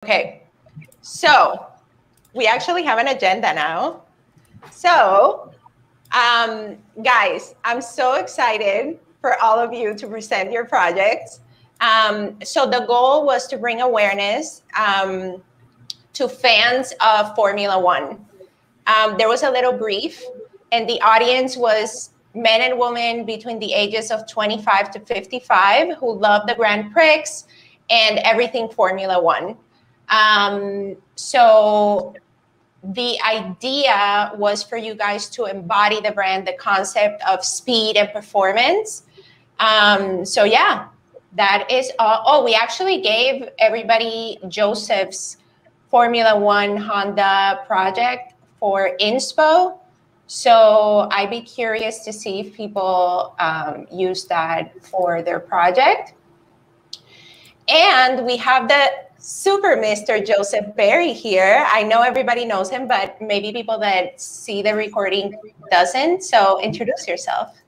Okay, so we actually have an agenda now. So, guys, I'm so excited for all of you to present your projects. So the goal was to bring awareness to fans of Formula One. There was a little brief, and the audience was men and women between the ages of 25 to 55 who love the Grand Prix and everything Formula One. So the idea was for you guys to embody the brand, the concept of speed and performance. So yeah, that is all. Oh, we actually gave everybody Joseph's Formula One Honda project for inspo. So I'd be curious to see if people use that for their project. And we have the super Mr. Joseph Berry here. I know everybody knows him, but maybe people that see the recording doesn't. So introduce yourself.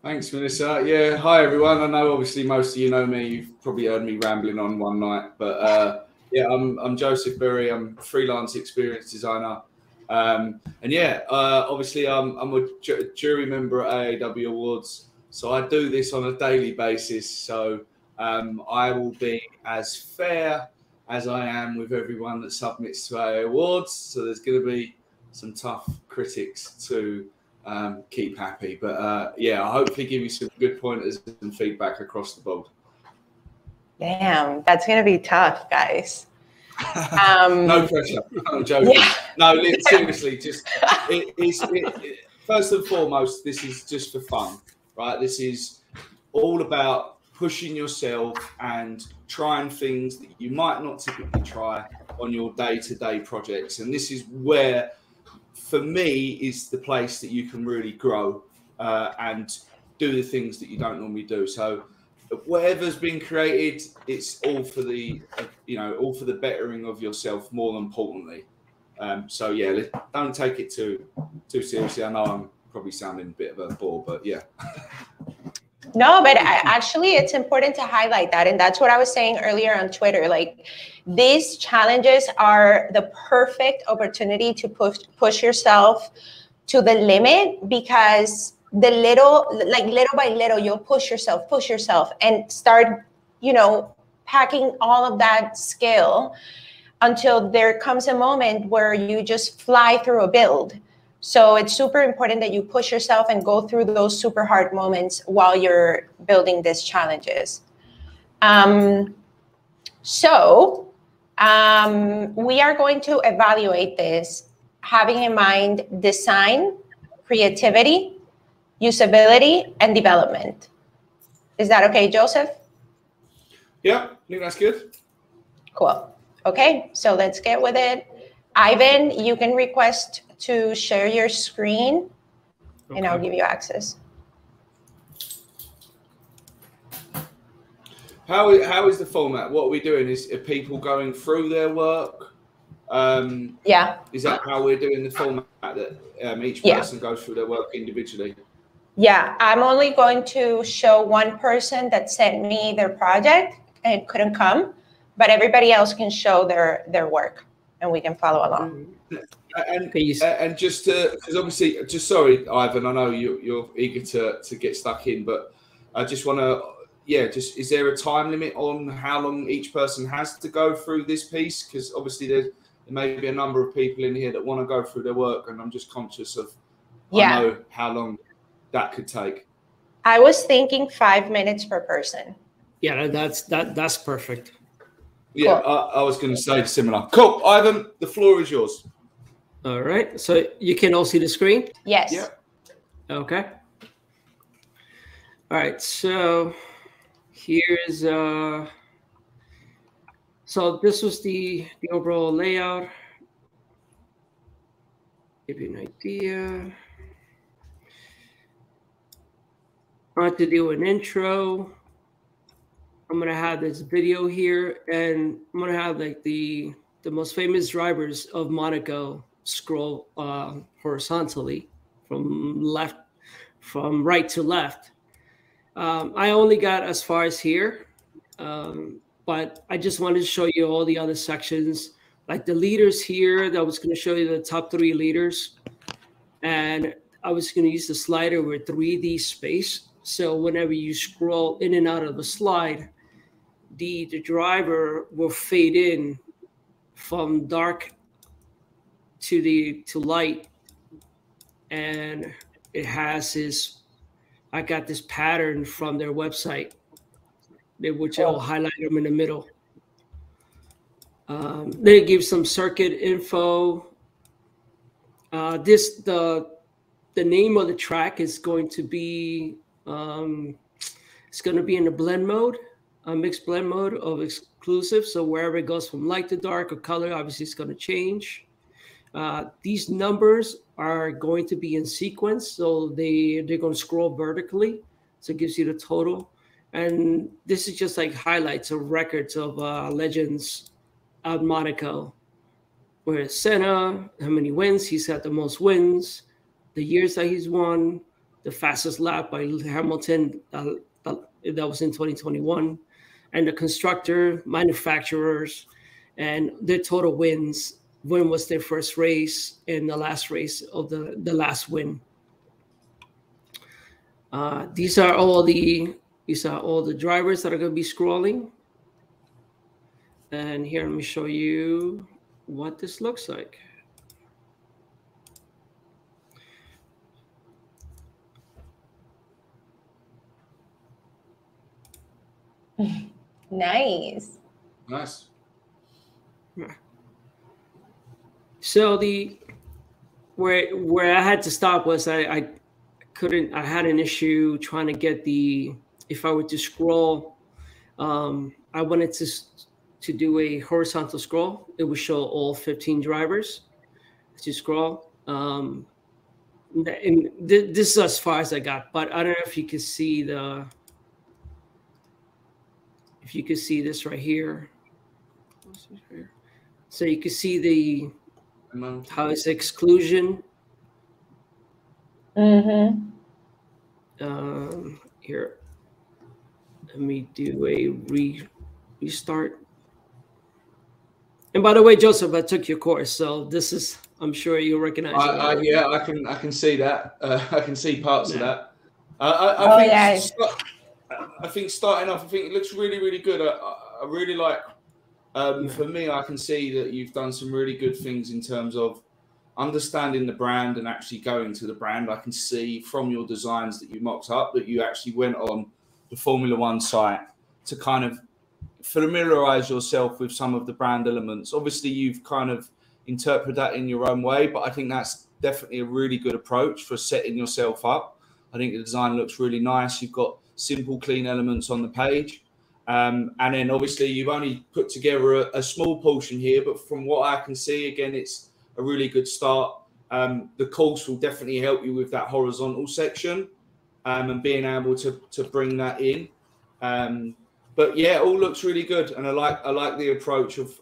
Thanks, Melissa. Yeah, hi everyone. I know obviously most of you know me. You've probably heard me rambling on one night, but yeah, I'm Joseph Berry. I'm a freelance experience designer. And yeah, obviously I'm a jury member at AAW Awards. So I do this on a daily basis. So I will be as fair as I am with everyone that submits to AA Awards. So there's going to be some tough critics to keep happy. But yeah, I'll hopefully give you some good pointers and feedback across the board. Damn, that's going to be tough, guys. No pressure. I'm joking. Yeah. No, seriously, just first and foremost, this is just for fun, right? This is all about pushing yourself and trying things that you might not typically try on your day-to-day projects. And this is where, for me, is the place that you can really grow and do the things that you don't normally do. So whatever's been created, it's all for the, all for the bettering of yourself, more importantly. So yeah, don't take it too seriously. I know I'm probably sounding a bit of a bore, but yeah. No, but actually it's important to highlight that. And that's what I was saying earlier on Twitter. Like, these challenges are the perfect opportunity to push yourself to the limit, because little by little, you'll push yourself and start, packing all of that skill until there comes a moment where you just fly through a build. So it's super important that you push yourself and go through those super hard moments while you're building these challenges. We are going to evaluate this, having in mind design, creativity, usability, and development. Is that okay, Joseph? Yeah, I think that's good. Cool. Okay, so let's get with it. Ivan, you can request to share your screen, and I'll give you access. How is the format? What are we doing? Are people going through their work? Yeah. Is that how we're doing the format, that each person goes through their work individually? Yeah, I'm only going to show one person that sent me their project and couldn't come, but everybody else can show their work, and we can follow along. And just because obviously, just sorry, Ivan, I know you're eager to get stuck in, but I just want to, is there a time limit on how long each person has to go through this piece? Because obviously there may be a number of people in here that want to go through their work, and I'm just conscious of, I know how long that could take. I was thinking 5 minutes per person. Yeah, that's perfect. Yeah, cool. I was going to say similar. Cool, Ivan, the floor is yours. All right, so you can all see the screen? Yes. Yeah. Okay. All right, so here's so this was the overall layout. Give you an idea. I want to do an intro. I'm gonna have this video here, and I'm gonna have like the most famous drivers of Monaco scroll horizontally from right to left. I only got as far as here, but but I just wanted to show you all the other sections, like the leaders here. That was going to show you the top 3 leaders, and I was going to use the slider with 3D space. So whenever you scroll in and out of the slide, the driver will fade in from dark to light, and it has I got this pattern from their website, which will highlight them in the middle. They give some circuit info. The name of the track is going to be it's going to be in the blend mode, a mixed blend mode of exclusive. So wherever it goes from light to dark or color, obviously it's going to change. These numbers are going to be in sequence, so they're going to scroll vertically, so it gives you the total. And this is just like highlights of records of legends out Monaco, where Senna, how many wins he's had, the most wins, the years that he's won, the fastest lap by Hamilton, that was in 2021, and the constructor, manufacturers, and their total wins. When was their first race and the last race of the last win. These are all the drivers that are going to be scrolling. And here, let me show you what this looks like. Nice. Nice. So where I had to stop was I had an issue trying to get if I were to scroll, I wanted to do a horizontal scroll. It would show all 15 drivers to scroll. And this is as far as I got, but I don't know if you could see this right here. So you can see how it's exclusion. Mm-hmm. Here, let me do a restart. And by the way, Joseph, I took your course, so this is, I'm sure you recognize it. Yeah, I can see that. I can see parts of that. I think starting off, I think it looks really, really good. I really like. For me, I can see that you've done some really good things in terms of understanding the brand and actually going to the brand. I can see from your designs that you mocked up that you actually went on the Formula One site to kind of familiarize yourself with some of the brand elements. Obviously, you've kind of interpreted that in your own way, but I think that's definitely a really good approach for setting yourself up. I think the design looks really nice. You've got simple, clean elements on the page. And then obviously you've only put together a small portion here, but from what I can see, again, it's a really good start. The course will definitely help you with that horizontal section and being able to bring that in. But yeah, it all looks really good. And I like the approach of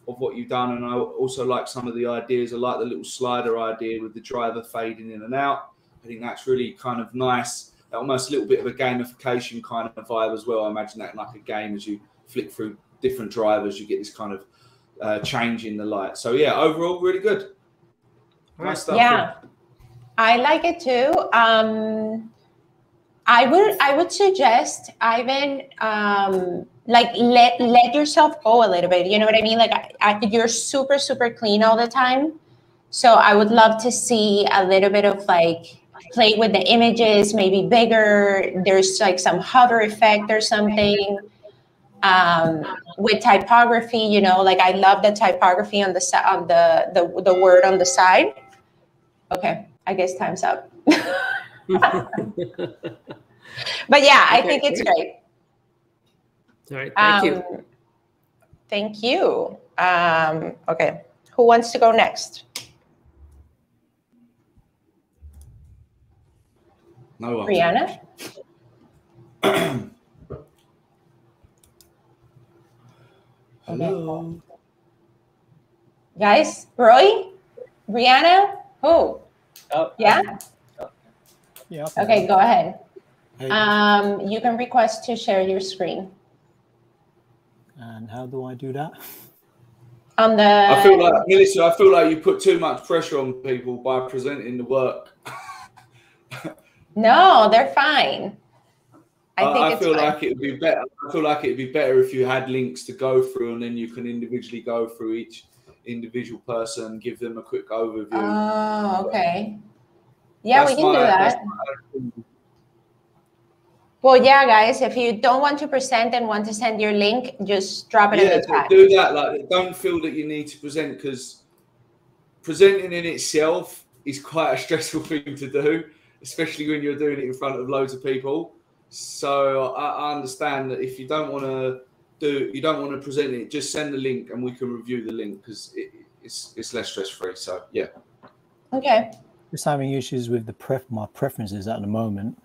what you've done. And I also like some of the ideas. I like the little slider idea with the driver fading in and out. I think that's really kind of nice. Almost a little bit of a gamification kind of vibe as well. I imagine that in like a game, as you flick through different drivers, you get this kind of change in the light. So yeah, overall, really good. Nice stuff. Yeah, I like it too. I would suggest, Ivan, like let yourself go a little bit. You know what I mean? Like you're super, super clean all the time. So I would love to see a little bit of like play with the images, maybe bigger. There's like some hover effect or something. With typography, you know, like I love the typography on the word on the side. Okay, I guess time's up. But yeah, I think it's great. All right, thank you. Thank you. Okay, who wants to go next? No one. Brianna? Hello. Guys, Roy? Brianna? Who? Oh, yeah? Yeah. Okay, go ahead. Hey. You can request to share your screen. And how do I do that? On the. I feel like, Melissa, I feel like you put too much pressure on people by presenting the work. No, they're fine. I feel like it would be better. I feel like it would be better if you had links to go through, and then you can individually go through each individual person, give them a quick overview. Oh, okay. Yeah, we can do that. Well, yeah, guys, if you don't want to present and want to send your link, just drop it in the chat. Do that. Like, don't feel that you need to present, because presenting in itself is quite a stressful thing to do, especially when you're doing it in front of loads of people. So I understand that if you don't want to present it, just send the link and we can review the link, because it's less stress free. So yeah. Okay. Just having issues with my preferences at the moment.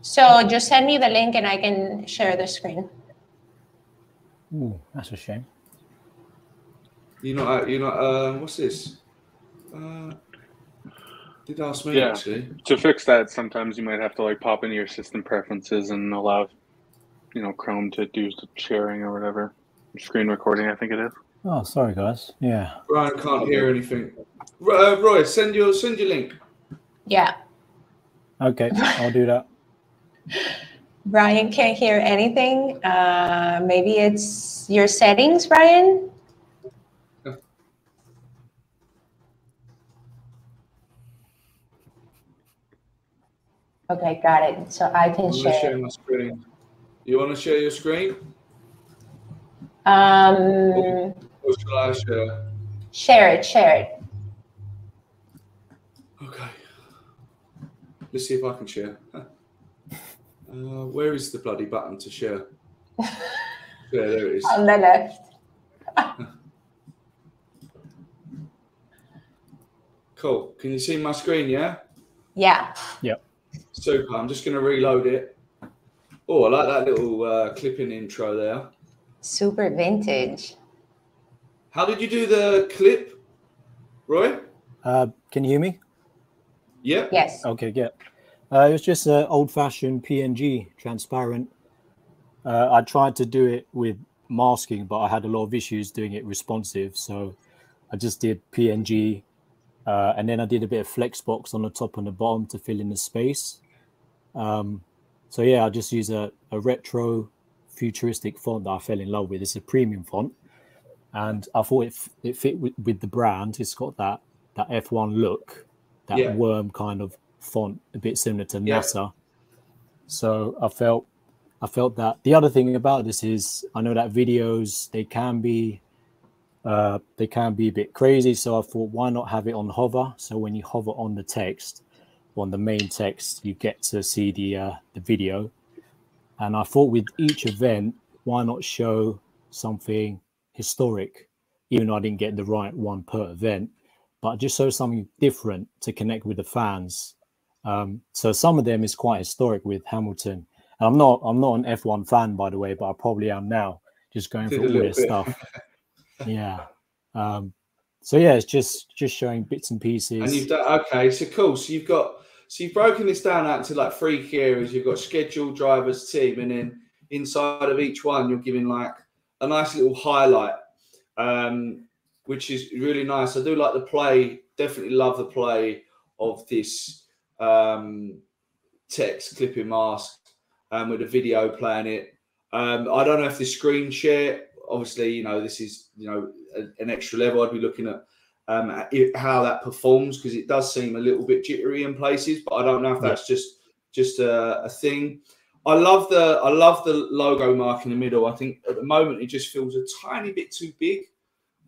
So just send me the link and I can share the screen. Ooh, that's a shame. You're not. What's this? Did ask me actually. To fix that, sometimes you might have to like pop into your system preferences and allow, Chrome to do sharing or whatever, screen recording. I think it is. Oh, sorry guys. Yeah. Brian can't hear anything. Roy, send your link. Yeah. Okay, I'll do that. Brian can't hear anything. Maybe it's your settings, Brian. Okay, got it. So I can share my screen. You want to share your screen? Or shall I share? Share it. Okay. Let's see if I can share. Where is the bloody button to share? Yeah, there it is. On the left. Cool. Can you see my screen, yeah? Yeah. Yep. Super. I'm just going to reload it. Oh, I like that little clipping intro there. Super vintage. How did you do the clip, Roy? Can you hear me? Yeah. Yes. Okay, yeah. It was just an old-fashioned PNG, transparent. I tried to do it with masking, but I had a lot of issues doing it responsive. So I just did PNG, and then I did a bit of Flexbox on the top and the bottom to fill in the space. So yeah, I just use a retro futuristic font that I fell in love with. It's a premium font, and I thought it fit with the brand. It's got that F1 look, that worm kind of font, a bit similar to NASA. So I felt that. The other thing about this is I know that videos they can be a bit crazy. So I thought, why not have it on hover? So when you hover on the text, on the main text, you get to see the video. And I thought with each event, why not show something historic, even though I didn't get the right one per event, but just show something different to connect with the fans. So some of them is quite historic with Hamilton. And I'm not an F1 fan, by the way, but I probably am now, just going through all this stuff. Yeah. So yeah, it's just showing bits and pieces. And you've done okay. So cool. So you've broken this down out to like 3 key areas. You've got schedule, drivers, team, and then inside of each one, you're giving like a nice little highlight, which is really nice. I do like the play. Definitely love the play of this text clipping mask with a video playing it. I don't know if the screen share. Obviously, this is an extra level. I'd be looking at how that performs, because it does seem a little bit jittery in places, but I don't know if that's just a thing. I love the logo mark in the middle. I think at the moment it just feels a tiny bit too big.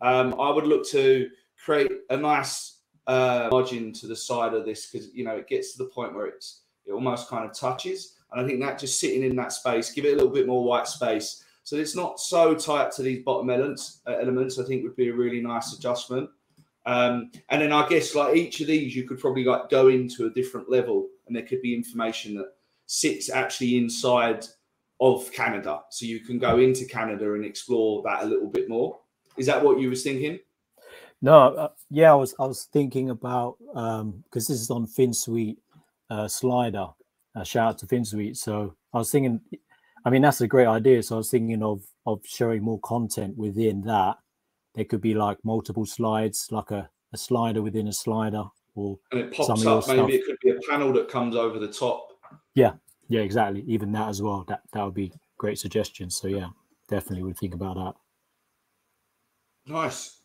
I would look to create a nice margin to the side of this, because it gets to the point where it almost kind of touches, and I think that just sitting in that space, give it a little bit more white space, so it's not so tight to these bottom elements. I think would be a really nice adjustment. And then I guess like each of these, you could probably like go into a different level, and there could be information that sits actually inside of Canada, so you can go into Canada and explore that a little bit more. Is that what you was thinking? No, yeah, I was thinking about because this is on FinSuite slider. Shout out to FinSuite. So I was thinking, I mean, that's a great idea. So I was thinking of showing more content within that. There could be like multiple slides, like a slider within a slider, or and it some pops of your up. Maybe stuff. it could be a panel that comes over the top. Yeah, exactly. Even that as well. That would be great suggestions. So yeah, definitely would think about that. Nice.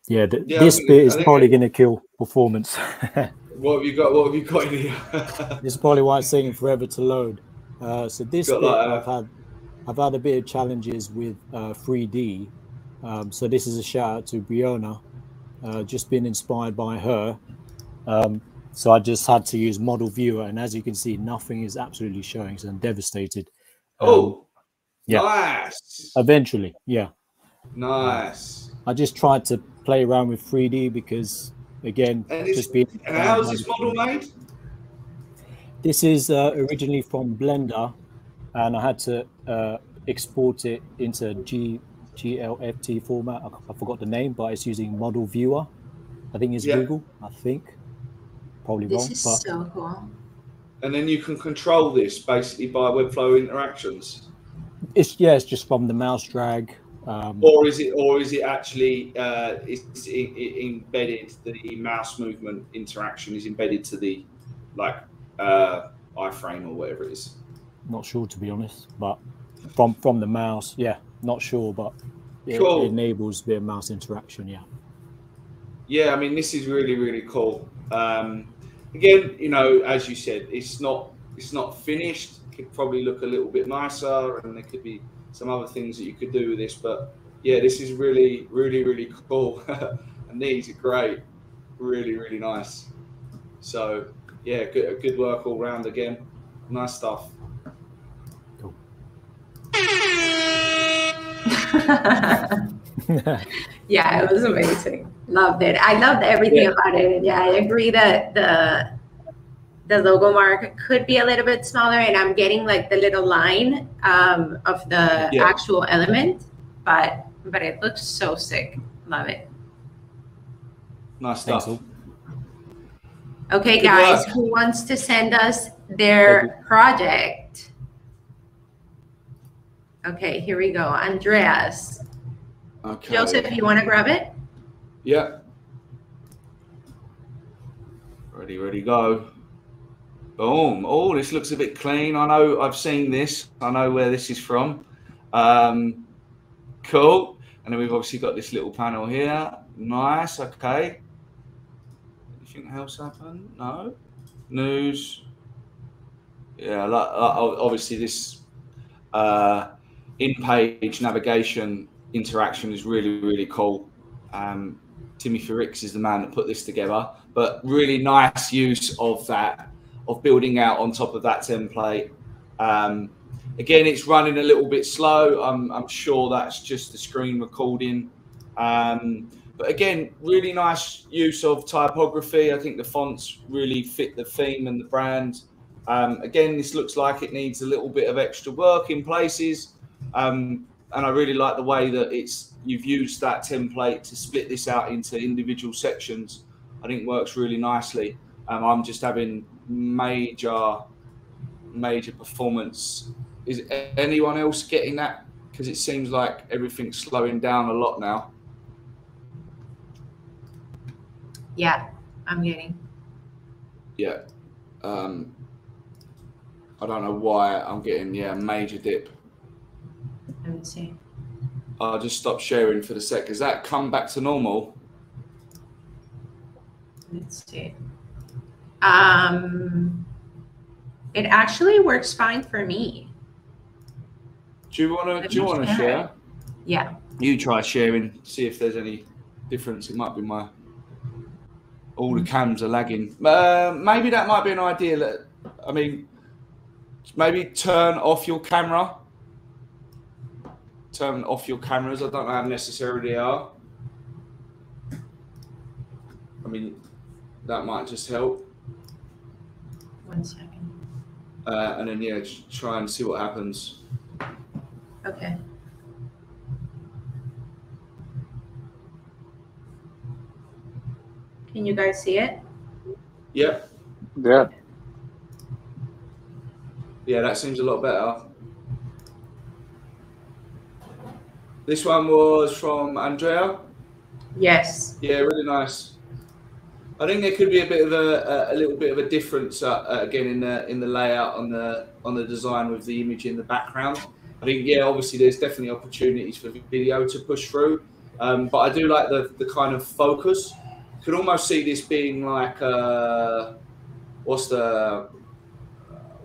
Yeah, this bit is probably going to kill performance. What have you got? What have you got in here? This is probably why it's taking forever to load. So this bit, I've had a bit of challenges with 3D. So this is a shout out to Briona. Just been inspired by her. So I just had to use Model Viewer, and as you can see, nothing is absolutely showing. So I'm devastated. Yeah. Nice. Eventually, yeah. Nice. I just tried to play around with 3D because, again, and how is this model made? This is originally from Blender, and I had to export it into GLFT format. I forgot the name, but it's using Model Viewer. I think it's Google. I think probably wrong. This is so cool. And then you can control this basically by Webflow interactions. It's just from the mouse drag. Or is it actually it's embedded? The mouse movement interaction is embedded to the iframe or whatever it is. Not sure, to be honest, but from the mouse, yeah, not sure, but it enables a bit of mouse interaction. Yeah, I mean, this is really, really cool. Again, you know, as you said, it's not finished. It could probably look a little bit nicer, and there could be some other things that you could do with this. But yeah, this is really, really, really cool. And these are great. Really, really nice. So yeah, good work all round again. Nice stuff. Cool. Yeah, it was amazing. Loved it. I loved everything about it. And yeah, I agree that the logo mark could be a little bit smaller, and I'm getting like the little line of the actual element, but it looks so sick. Love it. Nice stuff. Okay, guys, who wants to send us their project? Okay, here we go. Andreas. Okay. Joseph, you want to grab it? Yeah. Ready, go. Boom. Oh, this looks a bit clean. I know I've seen this. I know where this is from. Cool. And then we've obviously got this little panel here. Nice. Okay. Anything else happen? No. News. Yeah, obviously this in-page navigation interaction is really, really cool. Timothy Ricks is the man that put this together, but really nice use of that, of building out on top of that template. Again, it's running a little bit slow. I'm sure that's just the screen recording. But again, really nice use of typography. I think the fonts really fit the theme and the brand. Again, this looks like it needs a little bit of extra work in places. And I really like the way that you've used that template to split this out into individual sections. I think works really nicely. I'm just having major performance. Is anyone else getting that? Because it seems like everything's slowing down a lot now. Yeah, I'm getting. Yeah. I don't know why I'm getting major dip. Let me see. I'll just stop sharing for the sec. Has that come back to normal? Let's see. It actually works fine for me. Do you want to share? Yeah. You try sharing. See if there's any difference. It might be all the cams are lagging. Maybe that might be an idea. I mean, maybe turn off your camera. Turn off your cameras. I don't know how necessary they are. I mean, that might just help. 1 second. And then try and see what happens. Okay. Can you guys see it? Yep. Yeah. Yeah, that seems a lot better. This one was from Andrea. Yes. Yeah, really nice. I think there could be a bit of a little bit of a difference again in the layout on the design with the image in the background. I think obviously there's definitely opportunities for video to push through, but I do like the kind of focus. You can almost see this being like what's the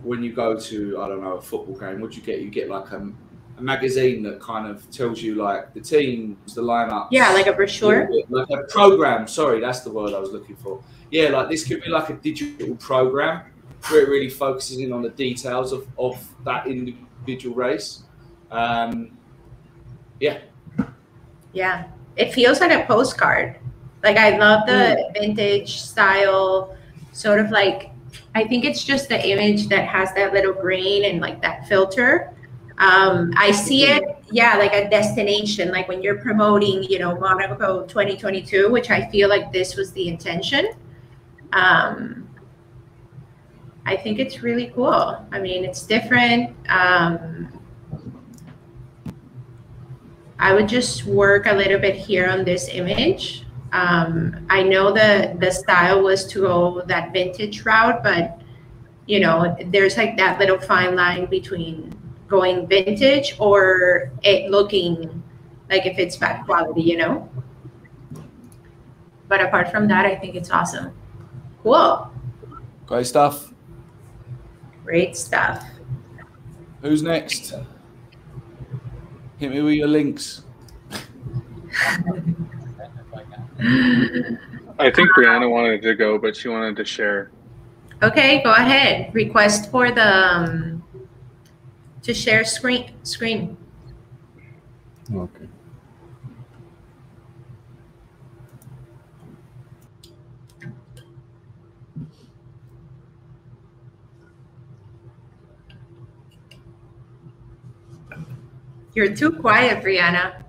when you go to, I don't know, a football game, what do you get? You get like a magazine that kind of tells you like the teams, the lineups. Yeah, like a brochure. Like a program. Sorry, that's the word I was looking for. Yeah, like this could be like a digital program where it really focuses in on the details of that individual race. Yeah. Yeah, it feels like a postcard. Like I love the vintage style, sort of like, I think it's just the image that has that little green and like that filter. I see it, like a destination, like when you're promoting, Monaco 2022, which I feel like this was the intention. I think it's really cool. I mean, it's different. I would just work a little bit here on this image. I know the style was to go that vintage route, but there's like that little fine line between going vintage or it looking like if it's bad quality, But apart from that, I think it's awesome. Cool. Great stuff. Great stuff. Who's next? Hit me with your links. I think Brianna wanted to go, but she wanted to share. Okay, go ahead. Request for the to share screen. Okay. You're too quiet, Brianna.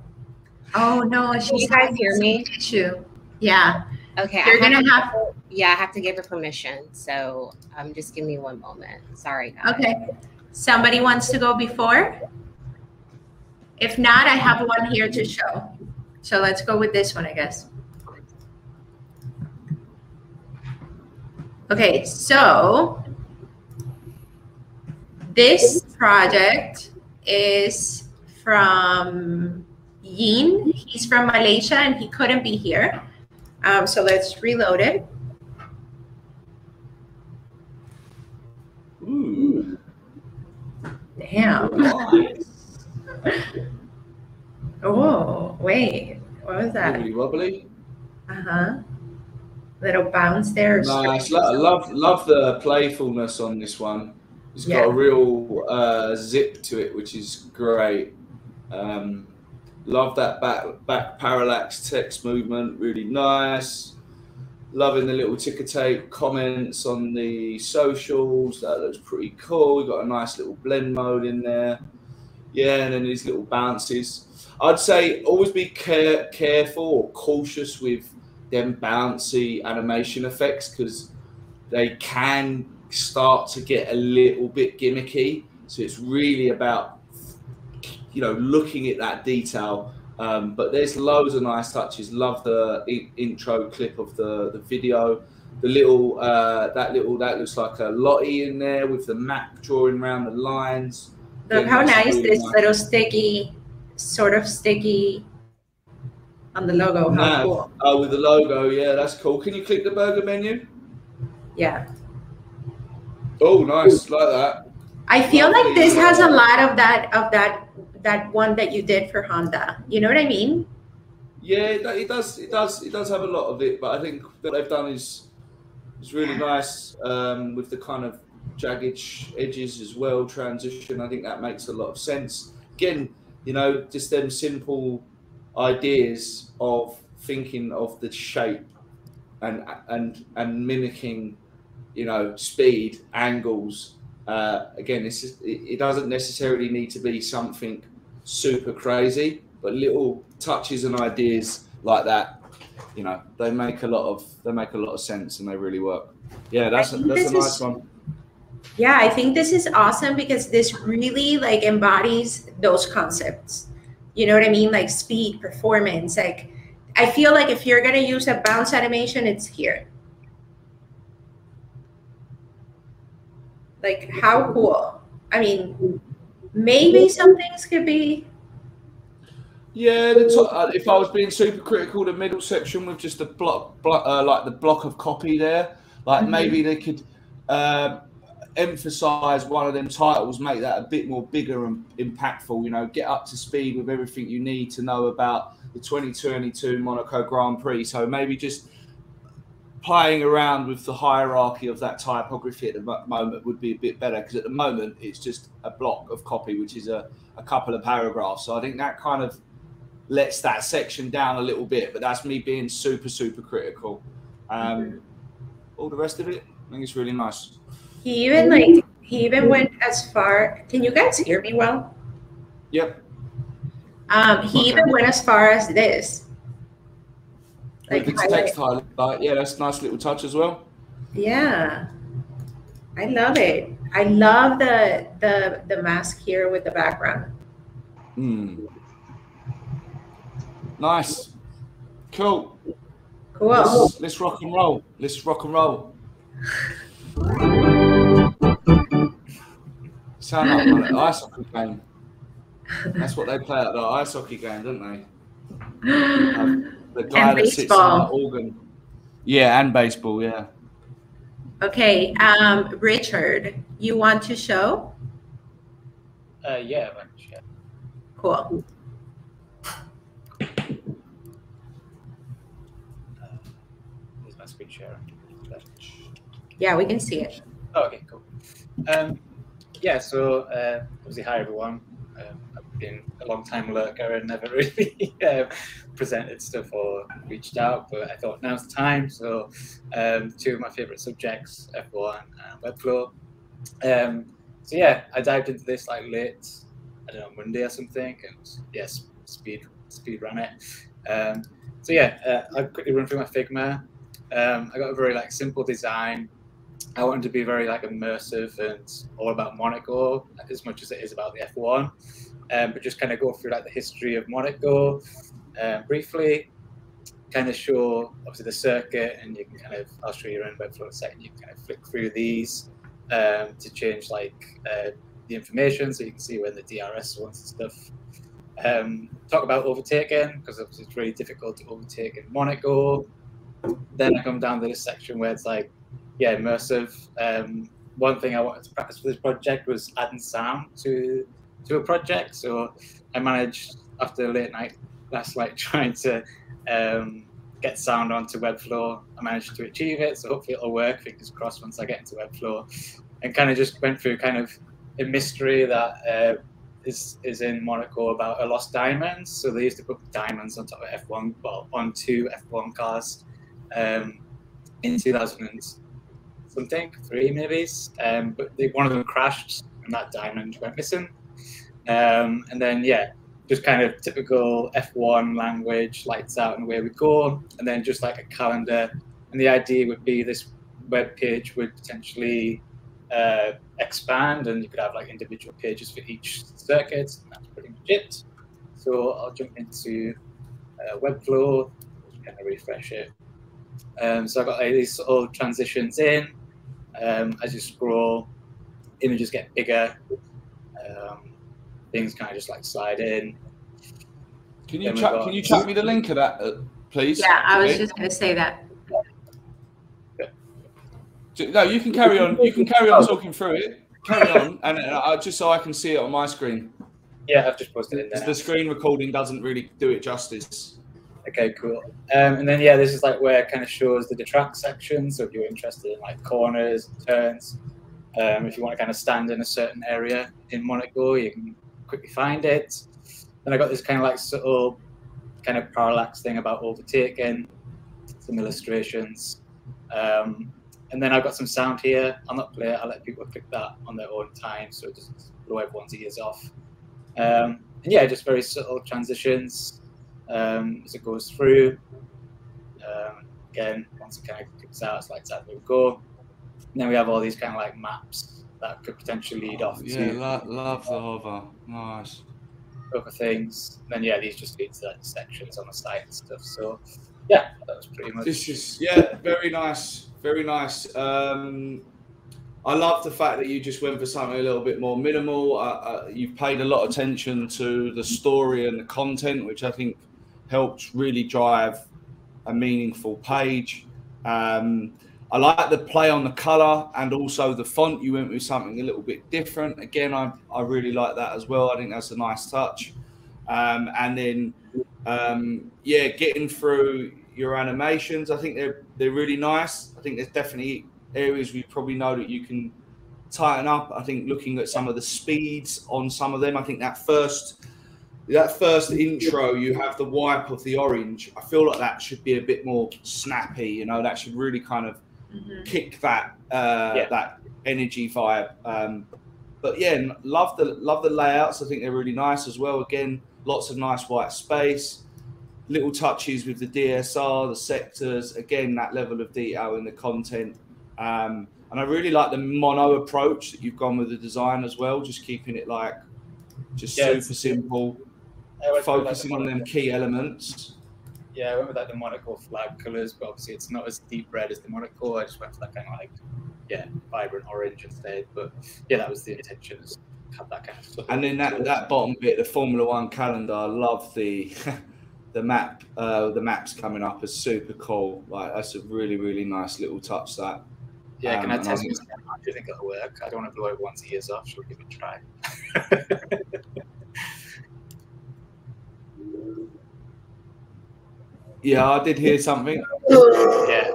Oh no, Can you guys hear me? Issue. Yeah. Okay. You're gonna have. Yeah, I have to give her permission. So just give me one moment. Sorry, guys. Okay. Somebody wants to go before? If not, I have one here to show. So let's go with this one, I guess. Okay, so this project is from Yin. He's from Malaysia and he couldn't be here. So let's reload it. Ooh. Damn. Oh, wait. What was that? Wobbly wobbly. Uh-huh. Little bounce there. Nice. Love the playfulness on this one. It's got a real zip to it, which is great. Love that back parallax text movement. Really nice. Loving the little ticker tape comments on the socials. That looks pretty cool. We've got a nice little blend mode in there. Yeah, and then these little bounces. I'd say always be careful or cautious with them bouncy animation effects because they can start to get a little bit gimmicky. So it's really about, looking at that detail. But there's loads of nice touches. Love the intro clip of the video. The little that looks like a Lottie in there with the map drawing around the lines. Look how nice this little sticky, sort of sticky on the logo. How cool. Oh, with the logo, yeah, that's cool. Can you click the burger menu? Yeah. Oh, nice, like that. I feel like this has a lot of that one that you did for Honda. You know what I mean? Yeah, it does have a lot of it, but I think what they've done is really nice with the kind of jagged edges as well, transition. I think that makes a lot of sense. Again, just them simple ideas of thinking of the shape and mimicking, speed, angles. Again, it doesn't necessarily need to be something super crazy, but little touches and ideas like that, they make a lot of sense and they really work. Yeah, that's a nice one. Yeah, I think this is awesome because this really like embodies those concepts. You know what I mean? Like speed, performance. Like I feel like if you're gonna use a bounce animation, it's here. Like how cool. I mean, maybe some things could be. Yeah, if I was being super critical, the middle section with just the block like the block of copy there, like maybe they could emphasize one of them titles, make that a bit more bigger and impactful. You know, get up to speed with everything you need to know about the 2022 Monaco Grand Prix. So maybe just playing around with the hierarchy of that typography at the moment would be a bit better, because at the moment it's just a block of copy, which is a couple of paragraphs. So I think that kind of lets that section down a little bit, but that's me being super, super critical. All the rest of it, I think it's really nice. He even went as far. Can you guys hear me well? Yep. He even went as far as this. Like it's text highlight. Yeah, that's a nice little touch as well. Yeah. I love it. I love the mask here with the background. Nice. Cool. Cool. Let's rock and roll. Let's rock and roll. Sound like an ice hockey game. That's what they play at the ice hockey game, don't they? The guy that sits on the organ. Yeah, and baseball, yeah. Okay, Richard, you want to show? Yeah, I want to share. Cool. Is my screen sharing? Yeah, we can see it. Oh, okay, cool. Yeah, so obviously, hi everyone. I've been a long time lurker and never really presented stuff or reached out, but I thought now's the time. So two of my favorite subjects, F1 and Webflow. So yeah, I dived into this like late, I don't know, Monday or something, and yes, speed ran it. So yeah, I'll quickly run through my Figma. I got a very like simple design. I wanted to be very like immersive and all about Monaco as much as it is about the F1, but just kind of go through like the history of Monaco briefly, kind of show obviously the circuit, and you can kind of, I'll show you in Webflow in a second, you can kind of flick through these to change like the information so you can see when the DRS wants and stuff. Talk about overtaking, because obviously it's really difficult to overtake in Monaco. Then I come down to this section where it's like, yeah, immersive. One thing I wanted to practice for this project was adding sound to a project. So I managed, after a late night last night trying to get sound onto Webflow, I managed to achieve it. So hopefully it'll work, fingers crossed, once I get into Webflow. And kind of just went through kind of a mystery that is in Monaco about a lost diamond. So they used to put diamonds on top of F1, well, onto F1 cars in 2000 something, 3 maybe, but one of them crashed and that diamond went missing. And then, yeah, just kind of typical F1 language, lights out and away we go. And then just like a calendar. And the idea would be this web page would potentially expand, and you could have like individual pages for each circuit. And that's pretty much it. So I'll jump into Webflow, kind of refresh it. So I've got like, these sort of transitions in. As you scroll, images get bigger. Things kind of just like slide in. Can you chuck me the link of that, please? Yeah, I was just going to say that. No, you can carry on. You can carry on talking through it. Carry on, and just so I can see it on my screen. Yeah, I've just posted it there. The screen recording doesn't really do it justice. Okay, cool. And then, yeah, this is like where it kind of shows the detract section. So if you're interested in like corners, turns, if you want to kind of stand in a certain area in Monaco, you can quickly find it. Then I got this kind of like subtle kind of parallax thing about overtaking, some illustrations. And then I've got some sound here. I'll not play it. I'll let people pick that on their own time, so it doesn't blow everyone's ears off. And yeah, just very subtle transitions. As it goes through. Again, once it kind of clicks out, it's like that we go. And then we have all these kind of like maps that could potentially lead off Yeah, to love the hover. Nice. other things. And then yeah, these just lead to like, sections on the site and stuff. So yeah, that was pretty much. This is very nice, very nice. I love the fact that you just went for something a little bit more minimal. You've paid a lot of attention to the story and the content, which I think helps really drive a meaningful page. I like the play on the color and also the font. You went with something a little bit different. Again, I really like that as well. I think that's a nice touch. And then, getting through your animations, I think they're really nice. I think there's definitely areas we probably know that you can tighten up. I think looking at some of the speeds on some of them, I think that first intro, you have the wipe of the orange. I feel like that should be a bit more snappy. You know, that should really kind of kick that that energy vibe. But yeah, love the layouts. I think they're really nice as well. Again, lots of nice white space, little touches with the DSR, the sectors. Again, that level of detail in the content. And I really like the mono approach that you've gone with the design as well. Just keeping it like super simple, focusing on them key elements. Yeah, I went with like the Monaco flag colors, but obviously it's not as deep red as the Monaco. I just went for that kind of like, vibrant orange instead. But yeah, that was the intention, is have that kind of stuff. And then that bottom bit, the Formula One calendar, I love the the map. The maps coming up is super cool. Like that's a really, really nice little touch. That. Yeah, can I test this? Do you think it'll work? I don't want to blow everyone's ears off. Should we give it a try? Yeah, I did hear something. Yeah.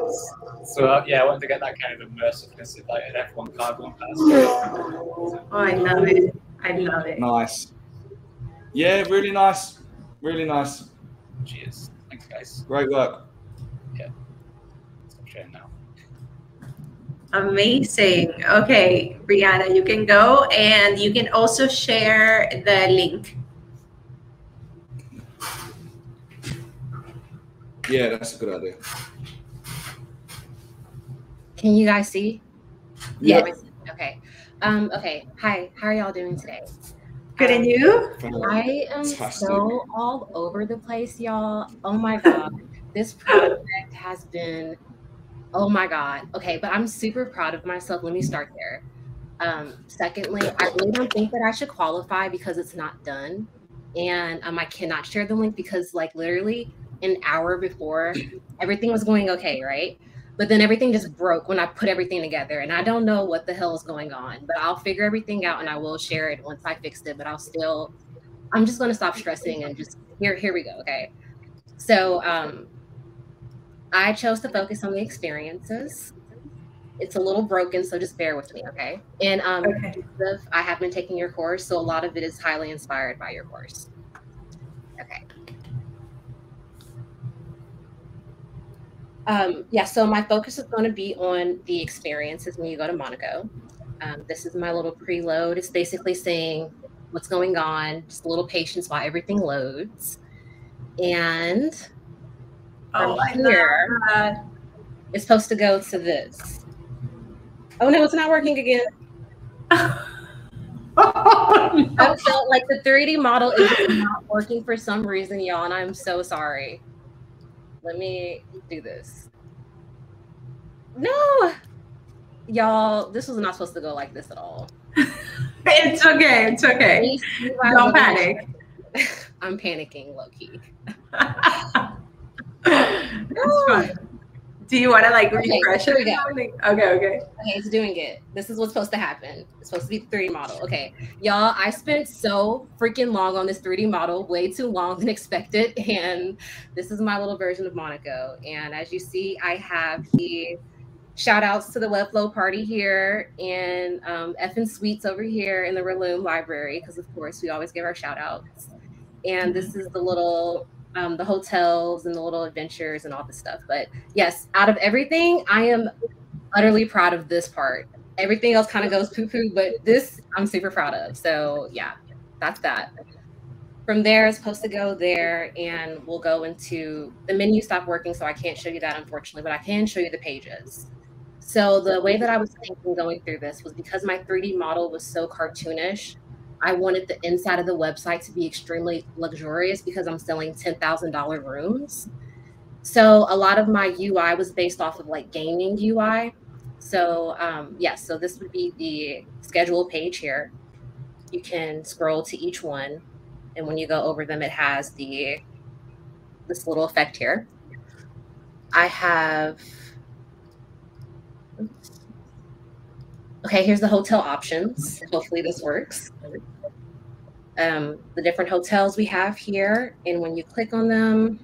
So I wanted to get that kind of immersiveness of like an F1 car going past. Oh, I love it. I love it. Nice. Yeah, really nice. Really nice. Cheers. Thanks, guys. Great work. Yeah. Stop sharing now. Amazing. Okay, Brianna, you can go, and you can also share the link. Yeah, that's a good idea. Can you guys see? Yes. Okay. Okay. Hi. How are y'all doing today? Good, and you? I am so all over the place, y'all. Oh my God. This project has been, oh my God. Okay, but I'm super proud of myself. Let me start there. Secondly, I really don't think that I should qualify because it's not done. And I cannot share the link because like literally an hour before everything was going okay, right? But then everything just broke when I put everything together, and I don't know what the hell is going on, but I'll figure everything out and I will share it once I fixed it. But I'm just going to stop stressing and just here we go. Okay. So I chose to focus on the experiences. It's a little broken, so just bear with me. Okay. And I have been taking your course, so a lot of it is highly inspired by your course. Okay. So my focus is going to be on the experiences when you go to Monaco. This is my little preload. It's basically saying what's going on, just a little patience while everything loads. And from here, it's supposed to go to this. Oh no, it's not working again. I felt like the 3D model is not working for some reason, y'all, and I'm so sorry. Let me do this. No, y'all, this was not supposed to go like this at all. It's okay. It's okay. Don't panic. I'm panicking, low key. That's fine. Do you want to like refresh it? Okay, it's doing it. This is what's supposed to happen. It's supposed to be the 3D model. Okay, y'all, I spent so freaking long on this 3D model, way too long than expected. And this is my little version of Monaco. And as you see, I have the shout outs to the Webflow party here and effing Sweets over here in the Reloom library, because of course we always give our shout outs. And this is the little the hotels and the little adventures and all this stuff. But yes, out of everything, I am utterly proud of this part. Everything else kind of goes poo-poo, but this I'm super proud of. So yeah, that's that. From there, it's supposed to go there, and we'll go into the menu. Stopped working, so I can't show you that, unfortunately, but I can show you the pages. So the way that I was thinking going through this was because my 3D model was so cartoonish, I wanted the inside of the website to be extremely luxurious because I'm selling $10,000 rooms. So a lot of my UI was based off of like gaming UI. So yes, so this would be the schedule page here. You can scroll to each one, and when you go over them, it has this little effect here. I have, oops. Okay, here's the hotel options. Hopefully this works. The different hotels we have here, and when you click on them,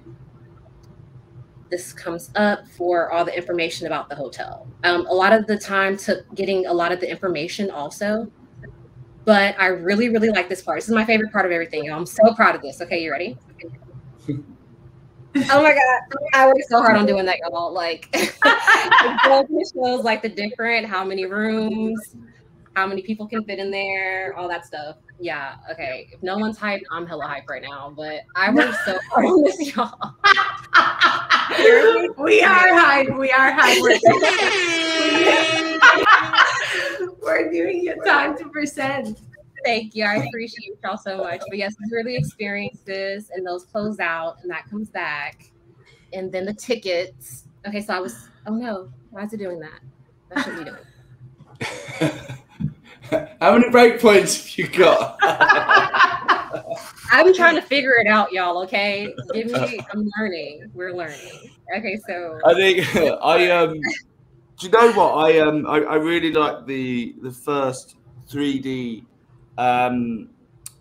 this comes up for all the information about the hotel. A lot of the time took getting a lot of the information also, but I really, really like this part. This is my favorite part of everything. I'm so proud of this. Okay, you ready? Oh my God, I worked so hard on doing that, y'all. Like, it shows like the different, how many rooms, how many people can fit in there, all that stuff. Yeah, okay. If no one's hyped, I'm hella hyped right now, but I worked so hard on this, y'all. We are hyped. We are hyped. We're giving you time to present. Thank you. I appreciate y'all so much. But yes, we really experienced this, and those close out, and that comes back. And then the tickets. Okay, so I was, oh no, why is it doing that? That shouldn't be doing. How many breakpoints have you got? I'm trying to figure it out, y'all. Okay, I'm learning. We're learning. Okay, so I think do you know what I really like the first 3D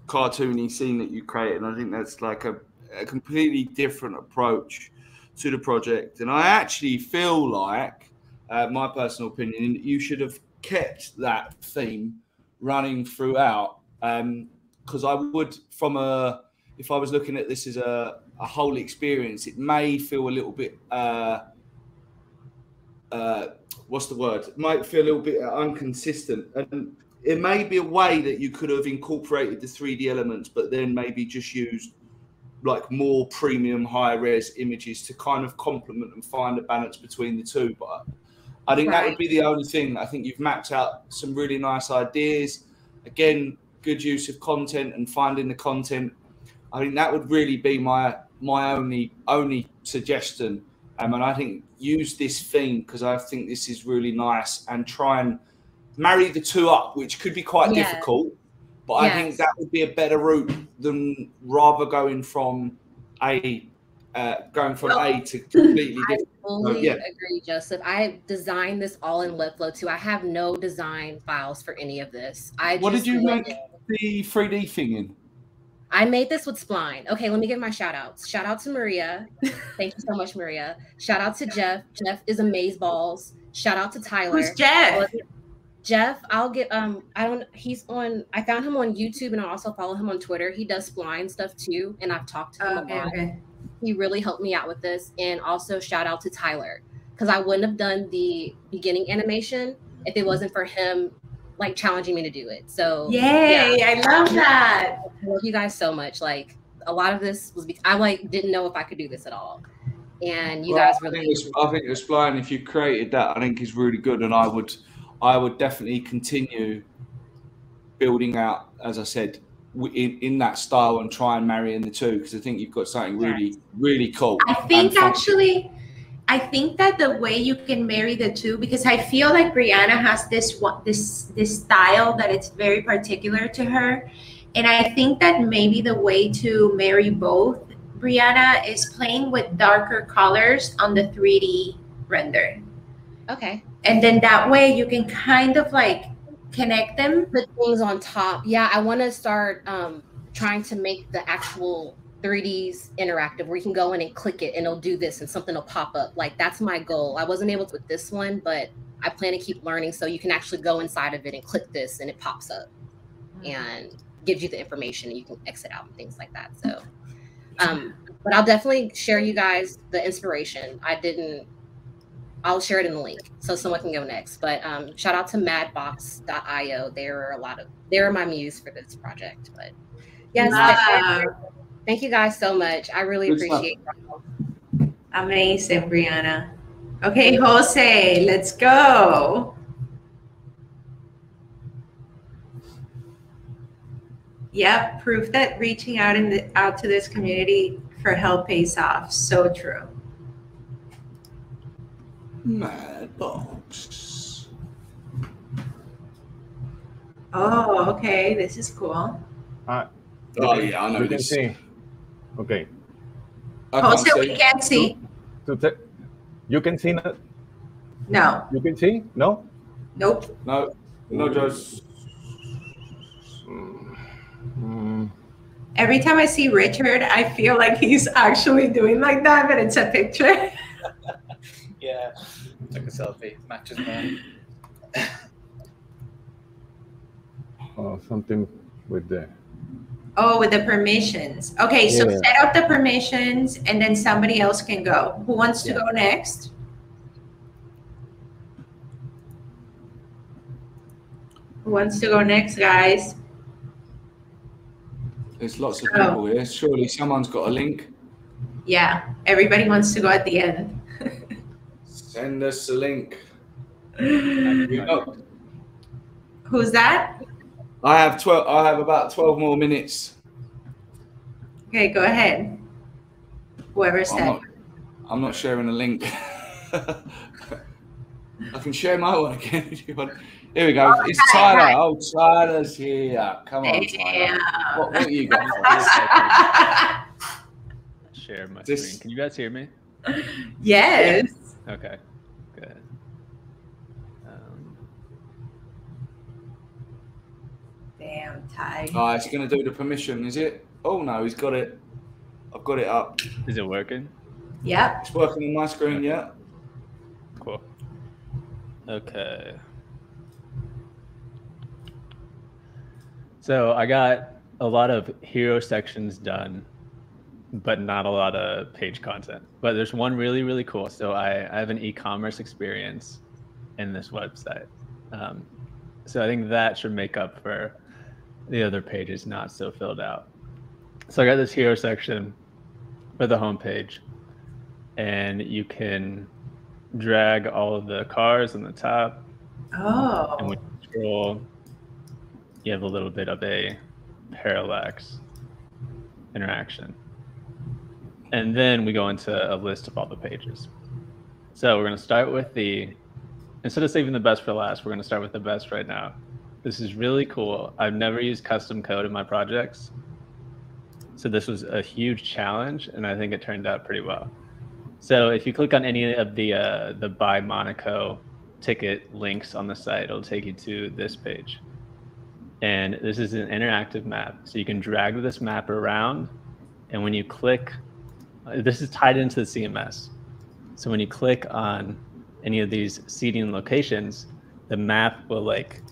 cartoony scene that you created, and I think that's like a completely different approach to the project. And I actually feel like, my personal opinion, you should have kept that theme running throughout, because I would, if I was looking at this as a whole experience, it may feel a little bit what's the word? It might feel a little bit inconsistent, and it may be a way that you could have incorporated the 3D elements, but then maybe just used like more premium, high res images to kind of complement and find a balance between the two. But I think that would be the only thing. I think you've mapped out some really nice ideas. Again, good use of content and finding the content. I think that would really be my only suggestion. And I think use this theme because I think this is really nice, and try and marry the two up, which could be quite difficult. But I think that would be a better route than rather going from A to completely different. I fully agree, Joseph. I designed this all in Webflow too. I have no design files for any of this. What did you make the 3D thing in? I made this with Spline. Okay, let me give my shout outs. Shout out to Maria. Thank you so much, Maria. Shout out to Jeff. Jeff is amazeballs. Shout out to Tyler. Who's Jeff? Jeff, I'll get I found him on YouTube, and I also follow him on Twitter. He does Spline stuff too, and I've talked to him a lot. Okay. He really helped me out with this. And also shout out to Tyler, because I wouldn't have done the beginning animation if it wasn't for him like challenging me to do it. So yay, I love that. I love you guys so much. Like a lot of this was because I like didn't know if I could do this at all. And you guys really I think the spline, if you created that, I think is really good, and I would definitely continue building out, as I said, in that style and try and marry in the two, because I think you've got something really, really cool. I think that the way you can marry the two, because I feel like Brianna has this style that it's very particular to her, and I think that maybe the way to marry both, Brianna, is playing with darker colors on the 3D render. Okay. And then that way you can kind of like connect them. Put things on top. Yeah, I want to start trying to make the actual 3Ds interactive, where you can go in and click it and it'll do this and something will pop up. Like that's my goal. I wasn't able to with this one, but I plan to keep learning, so you can actually go inside of it and click this and it pops up and gives you the information, and you can exit out and things like that. So but I'll definitely share you guys the inspiration. I'll share it in the link so someone can go next. But shout out to madbox.io. They're my muse for this project. But yes, thank you guys so much. I really appreciate it. Amazing, Brianna. Okay, Jose, let's go. Yep, proof that reaching out out to this community for help pays off. So true. Mad box. Oh, okay. This is cool. Oh yeah, I know you can this. see. Okay. Jose, we can't see. You can see that? No. You can see? No? Nope. No, just. Every time I see Richard, I feel like he's actually doing like that, but it's a picture. Yeah, took a selfie. Matches man. Oh, something with the. Oh, with the permissions. Okay, so Yeah. set up the permissions and then somebody else can go. Who wants to go next? Who wants to go next, guys? There's lots of people here. Surely someone's got a link. Yeah, everybody wants to go at the end. Send us a link. Who's that? I have about 12 more minutes. Okay, go ahead. Whoever said. I'm not sharing a link. I can share my one again if you want. Here we go. It's Tyler. Oh, Tyler's here. Come on, Tyler. What you got for us? Share my screen. Can you guys hear me? Yes. Okay, good. Damn, Ty. Oh, it's going to do the permission, is it? Oh, no, he's got it. I've got it up. Is it working? Yep. It's working on my screen, yeah. Cool. Okay. So I got a lot of hero sections done, but not a lot of page content. But there's one really, really cool. So I have an e-commerce experience in this website. So I think that should make up for the other pages not so filled out. So I got this hero section for the homepage, and you can drag all of the cars on the top. Oh. And when you scroll, you have a little bit of a parallax interaction. And then we go into a list of all the pages. So we're going to start with instead of saving the best for last, we're going to start with the best right now. This is really cool. I've never used custom code in my projects. So this was a huge challenge, and I think it turned out pretty well. So if you click on any of the Buy Monaco ticket links on the site, it'll take you to this page. And this is an interactive map. So you can drag this map around, and when you click, this is tied into the CMS. So when you click on any of these seating locations, the map will like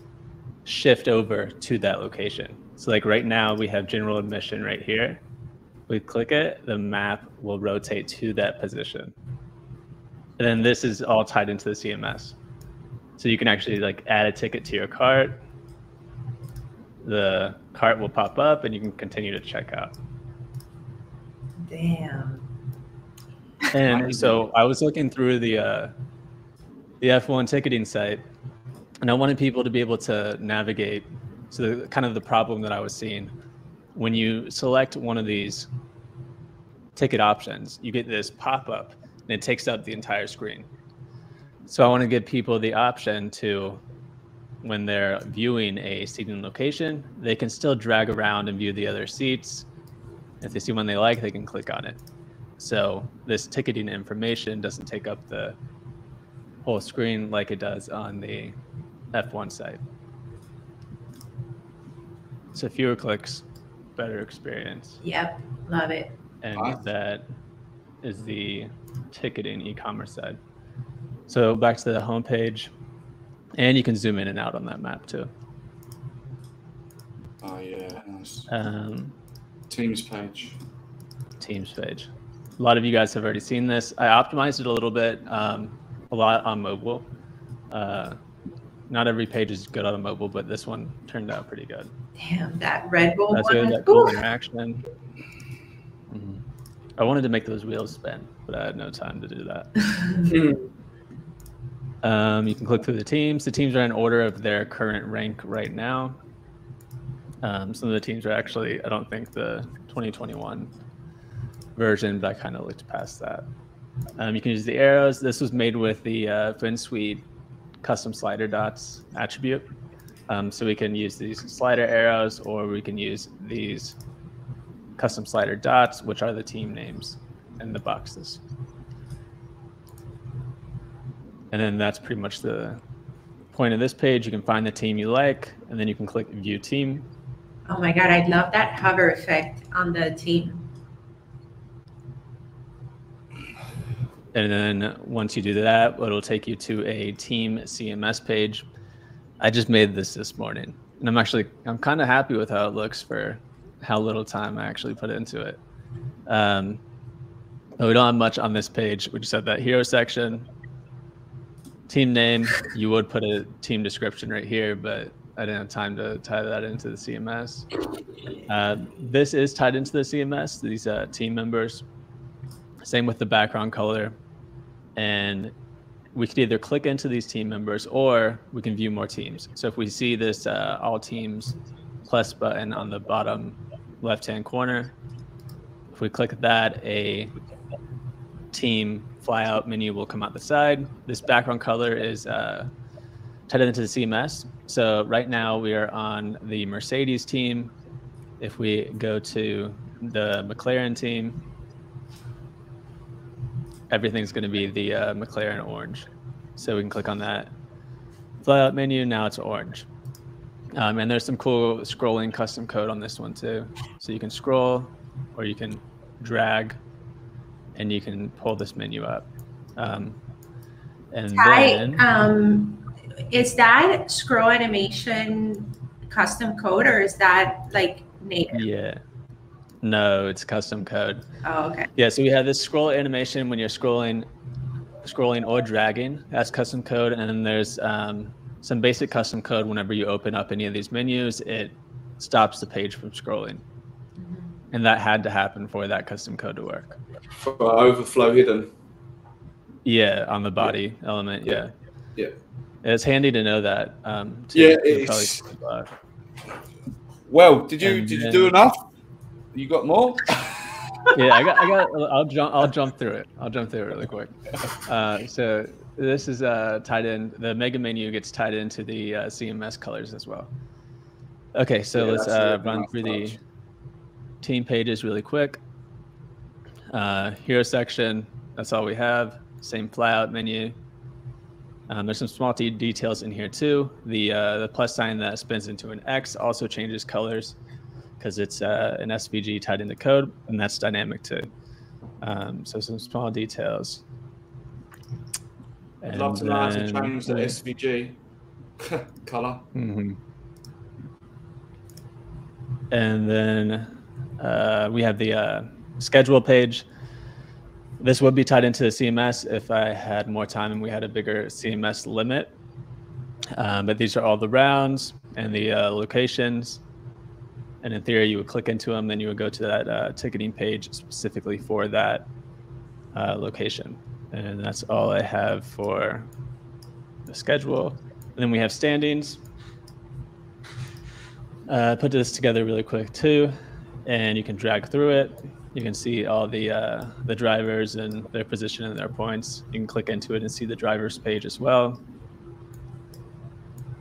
shift over to that location. So like right now we have general admission right here. We click it, the map will rotate to that position. And then this is all tied into the CMS. So you can actually like add a ticket to your cart. The cart will pop up and you can continue to check out. Damn. And so I was looking through the F1 ticketing site, and I wanted people to be able to navigate. So kind of the problem that I was seeing, when you select one of these ticket options, you get this pop-up and it takes up the entire screen. So I want to give people the option to, when they're viewing a seating location, they can still drag around and view the other seats. If they see one they like, they can click on it. So this ticketing information doesn't take up the whole screen like it does on the F1 site. So fewer clicks, better experience. Yep, love it. And that is the ticketing e-commerce side. So back to the homepage, and you can zoom in and out on that map too. Oh yeah, nice. Teams page. Teams page. A lot of you guys have already seen this. I optimized it a little bit, a lot on mobile. Not every page is good on mobile, but this one turned out pretty good. Damn, that Red Bull That's one. good, that cool interaction. I wanted to make those wheels spin, but I had no time to do that. You can click through the teams. The teams are in order of their current rank right now. Some of the teams are actually, I don't think the 2021 version, but I kind of looked past that. You can use the arrows. This was made with the FinSuite custom slider dots attribute. So we can use these slider arrows, or we can use these custom slider dots, which are the team names in the boxes. And then that's pretty much the point of this page. You can find the team you like, and then you can click View Team. Oh my God, I love that hover effect on the team. And then once you do that, it'll take you to a team CMS page. I just made this morning, and I'm kind of happy with how it looks for how little time I actually put into it. But we don't have much on this page. We just have that hero section, team name. You would put a team description right here, but I didn't have time to tie that into the CMS. This is tied into the CMS, these team members. Same with the background color. And we could either click into these team members, or we can view more teams. So if we see this all teams plus button on the bottom left-hand corner, if we click that, a team flyout menu will come out the side. This background color is tied into the CMS. So right now we are on the Mercedes team. If we go to the McLaren team, everything's going to be the McLaren orange. So we can click on that flyout menu. Now it's orange. And there's some cool scrolling custom code on this one too. So you can scroll, or you can drag, and you can pull this menu up. And then, is that scroll animation custom code, or is that like native? Yeah. No, it's custom code. Oh, okay. Yeah, so we have this scroll animation when you're scrolling or dragging. That's custom code. And then there's some basic custom code whenever you open up any of these menus, it stops the page from scrolling. And that had to happen for that custom code to work. For overflow hidden. Yeah, on the body element, yeah. Yeah. It's handy to know that. Yeah, it's... Well, did you do enough? You got more? Yeah, I got. I'll jump through it. I'll jump through it really quick. So this is tied in. The mega menu gets tied into the CMS colors as well. Okay, so let's run through the team pages really quick. Hero section. That's all we have. Same flyout menu. There's some small details in here too. The plus sign that spins into an X also changes colors, because it's an SVG tied into code, and that's dynamic too. So some small details. I'd love to know how to change the SVG color. Mm-hmm. And then we have the schedule page. This would be tied into the CMS if I had more time and we had a bigger CMS limit. But these are all the rounds and the locations. And in theory, you would click into them, then you would go to that ticketing page specifically for that location. And that's all I have for the schedule. And then we have standings. Put this together really quick too, and you can drag through it. You can see all the drivers and their position and their points. You can click into it and see the drivers page as well.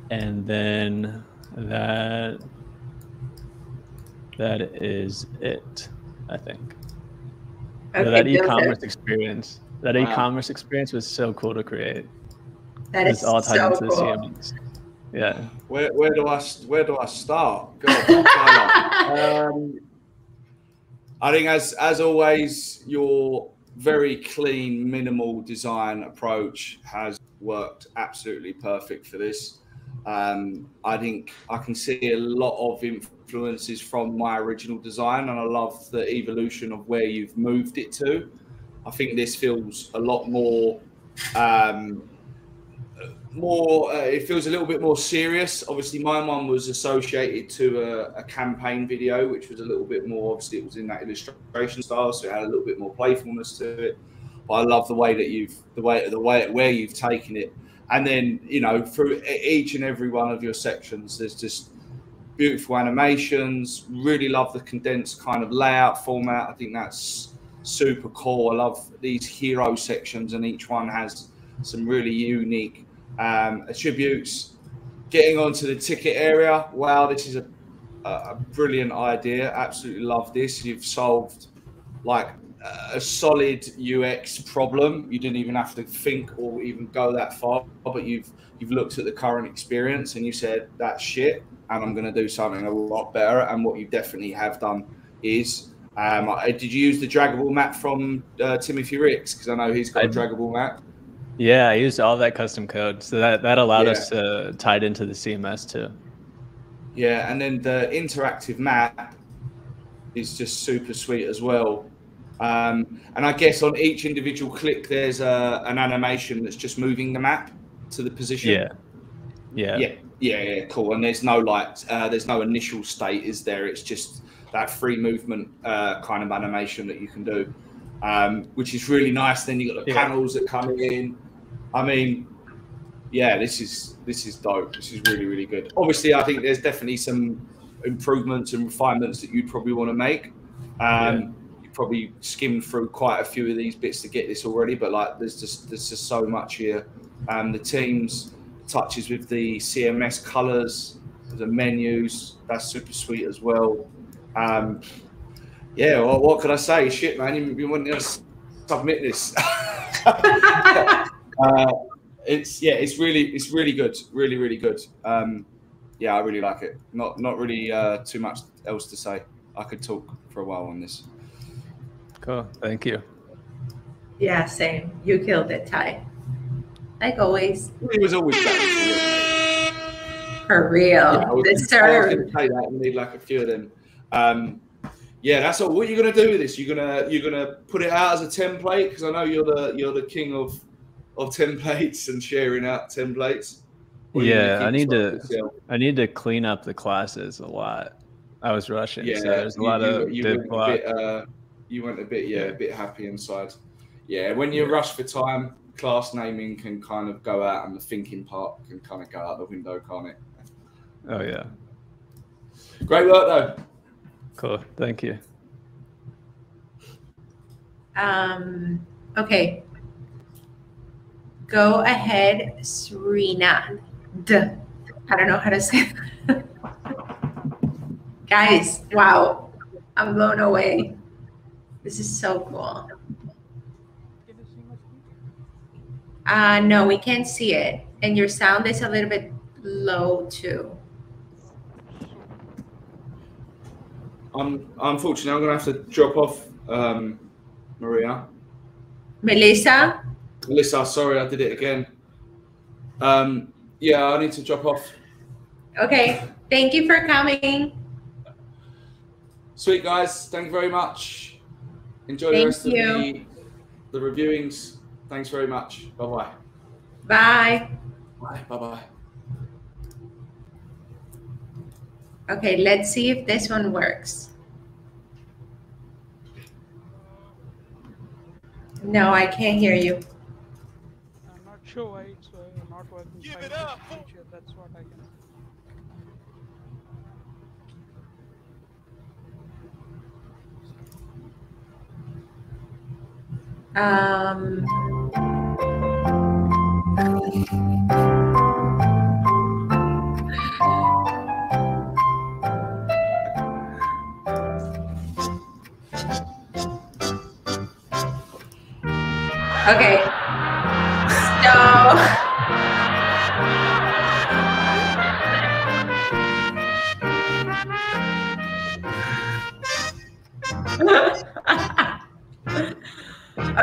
And then that is it, I think. Okay, so that e-commerce experience, e-commerce experience was so cool to create. That is all tied into the CMS. Yeah. Where do I start? God, I think as always, your very clean, minimal design approach has worked absolutely perfect for this. I think I can see a lot of influences from my original design, and I love the evolution of where you've moved it to. I think this feels a lot more, it feels a little bit more serious. Obviously, my one was associated to a campaign video, which was a little bit more, obviously it was in that illustration style, so it had a little bit more playfulness to it. But I love the way that where you've taken it. And then, you know, through each and every one of your sections, there's just beautiful animations. Really love the condensed kind of layout format. I think that's super cool. I love these hero sections, and each one has some really unique attributes. Getting onto the ticket area. Wow, this is a brilliant idea. Absolutely love this. You've solved like a solid UX problem. You didn't even have to think or even go that far, but you've looked at the current experience and you said, that's shit, and I'm going to do something a lot better. And what you definitely have done is, did you use the draggable map from Timothy Ricks? Because I know he's got a draggable map. Yeah, I used all that custom code, so that allowed us to tie it into the CMS too. Yeah, and then the interactive map is just super sweet as well. And I guess on each individual click, there's an animation that's just moving the map to the position. Yeah, cool. And there's no there's no initial state, is there? It's just that free movement kind of animation that you can do, which is really nice. Then you got the panels that come in. I mean, yeah, this is dope. This is really, really good. Obviously, I think there's definitely some improvements and refinements that you'd probably want to make. You probably skimmed through quite a few of these bits to get this already, but like there's just so much here. The teams touches with the CMS colors, the menus, that's super sweet as well. Yeah, well, what could I say? Shit, man, you've been wanting to submit this. It's really good, really good. Yeah, I really like it. Not really too much else to say. I could talk for a while on this. Cool, thank you. Yeah, same. You killed it, Ty. Like always. It was always for real. Yeah, I was going to say that and need like a few of them. Yeah, that's all. What are you gonna do with this? You're gonna put it out as a template, because I know you're the king of templates and sharing out templates. Yeah, I need to clean up the classes a lot. I was rushing, so there's a lot of you went a bit happy inside. Yeah, when you rush for time, class naming can kind of go out, and the thinking part can kind of go out the window, can't it? Oh yeah. Great work though. Cool, thank you. Okay. Go ahead, Serena. I don't know how to say it. Guys, wow. I'm blown away. This is so cool. No, we can't see it. And your sound is a little bit low too. Unfortunately, I'm going to have to drop off, Maria. Melissa? Melissa, sorry, I did it again. Yeah, I need to drop off. Okay, thank you for coming. Sweet, guys. Thank you very much. Enjoy the rest of the reviewings. Thanks very much. Bye-bye. Bye. Bye. Bye-bye. Okay, let's see if this one works. No, I can't hear you. I'm not sure why it's not working. Give it up! That's what I can. Okay. So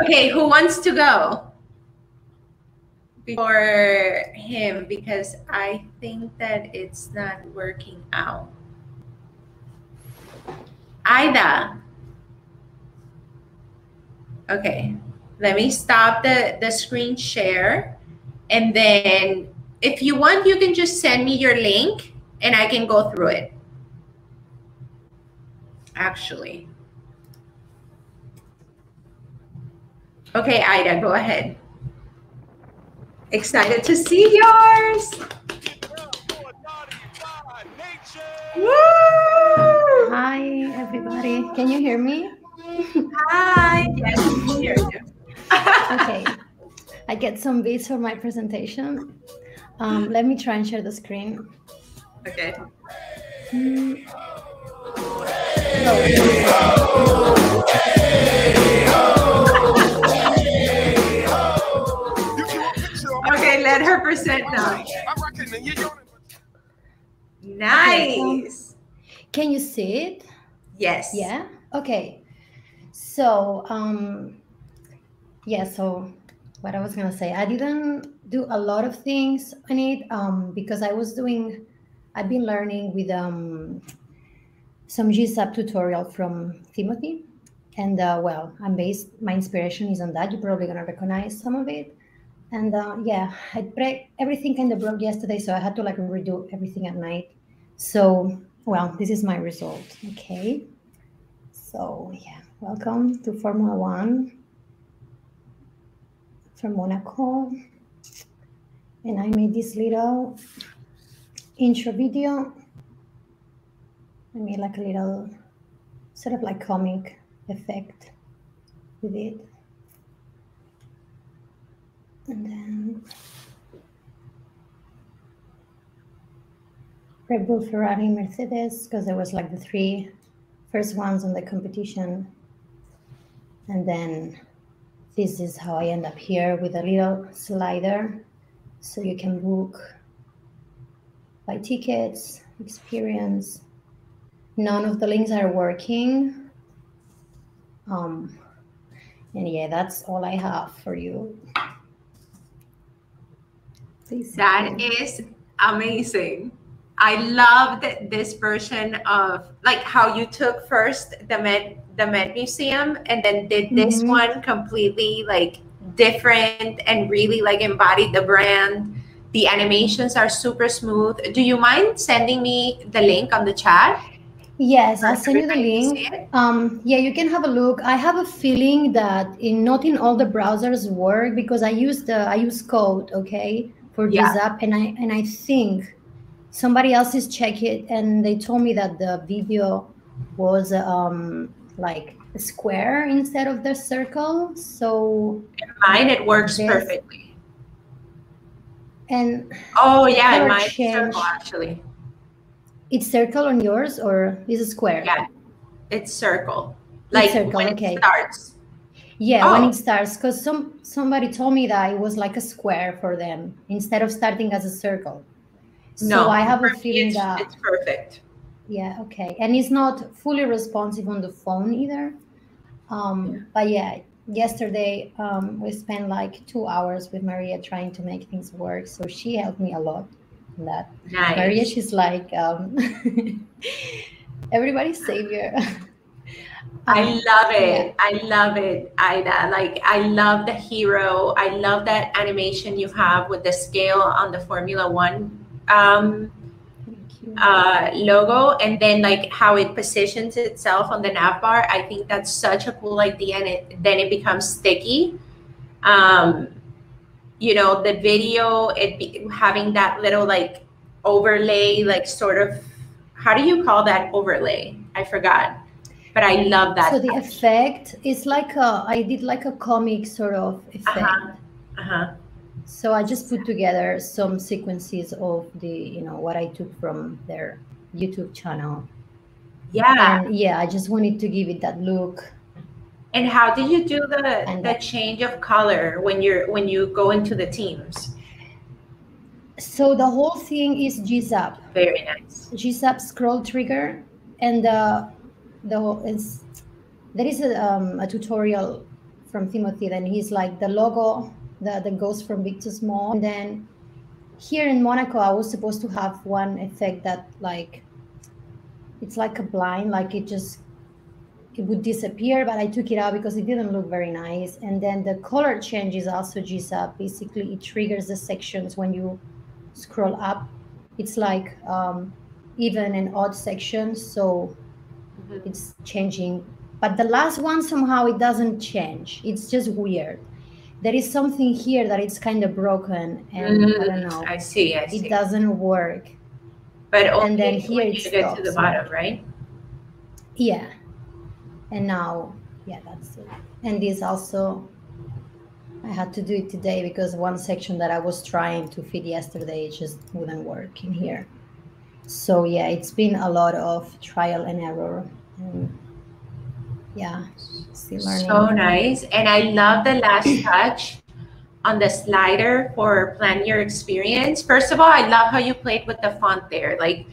okay, who wants to go before him? Because I think that it's not working out. Ida. Okay, let me stop the screen share. And then if you want, you can just send me your link and I can go through it. Actually. Okay, Ida, go ahead. Excited to see yours. Woo! Hi, everybody. Can you hear me? Hi. Yes, we can hear you. Okay. I get some beats for my presentation. Let me try and share the screen. Okay. Okay, let her present now. Nice. Can you see it? Yes. Yeah. Okay. So, yeah. So, what I was gonna say, I didn't do a lot of things on it because I've been learning with some GSAP tutorial from Timothy, and well, my inspiration is on that. You're probably gonna recognize some of it. And yeah, everything kind of broke yesterday, so I had to like redo everything at night. So, well, this is my result. Okay. So yeah, welcome to Formula One from Monaco. And I made this little intro video. I made like a little sort of like comic effect with it. And then Red Bull, Ferrari, Mercedes, because there was like the 3 first ones on the competition. And then this is how I end up here with a little slider. So you can book, buy tickets, experience. None of the links are working. And yeah, that's all I have for you. That is amazing. I loved this version of like how you took first the Met Museum and then did this one completely like different and really like embodied the brand. The animations are super smooth. Do you mind sending me the link on the chat? Yes, I'll send you the link. Yeah, you can have a look. I have a feeling that not in all the browsers work because I use code, okay, for GSAP, and I think somebody else is checking it and they told me that the video was like a square instead of the circle. So in mine it works perfectly. And oh yeah, in mine it's circle actually. It's circle on yours or is it square? Yeah, it's circle. Like circle, when it starts. Yeah, when it starts, because somebody told me that it was like a square for them instead of starting as a circle. So I have a feeling that it's perfect. Yeah, okay. And it's not fully responsive on the phone either. But yeah, yesterday we spent like 2 hours with Maria trying to make things work. So she helped me a lot in that. Nice. Maria, she's like everybody's savior. I love it. Yeah. I love it, Ida. Like, I love the hero. I love that animation you have with the scale on the Formula One logo, and then like how it positions itself on the nav bar. I think that's such a cool idea, and then it becomes sticky. You know, the video, having that little like overlay, like sort of, how do you call that overlay? I forgot. But I love that. So the effect is like I did like a comic sort of effect. So I just put together some sequences of the, what I took from their YouTube channel. Yeah. And yeah, I just wanted to give it that look. And how did you do the change of color when you go into the teams? So the whole thing is GSAP. Very nice. GSAP scroll trigger, and there is a tutorial from Timothy. Then he's like the logo that goes from big to small. And then here in Monaco, I was supposed to have one effect that like it's like a blind, like it would disappear, but I took it out because it didn't look very nice. And then the color change is also GSAP. Basically, it triggers the sections when you scroll up. It's like even and odd sections, so it's changing. But the last one, somehow it doesn't change. It's just weird. there is something here that it's kind of broken, and I don't know. I see. It doesn't work. But only and then here when it you stops. get to the bottom, right? Yeah. And now, yeah, that's it. And this also, I had to do it today because one section that I was trying to fit yesterday just wouldn't work in here. So yeah, it's been a lot of trial and error. And yeah, still learning. So nice. And I love the last touch on the slider for plan your experience. First of all, I love how you played with the font there. Like,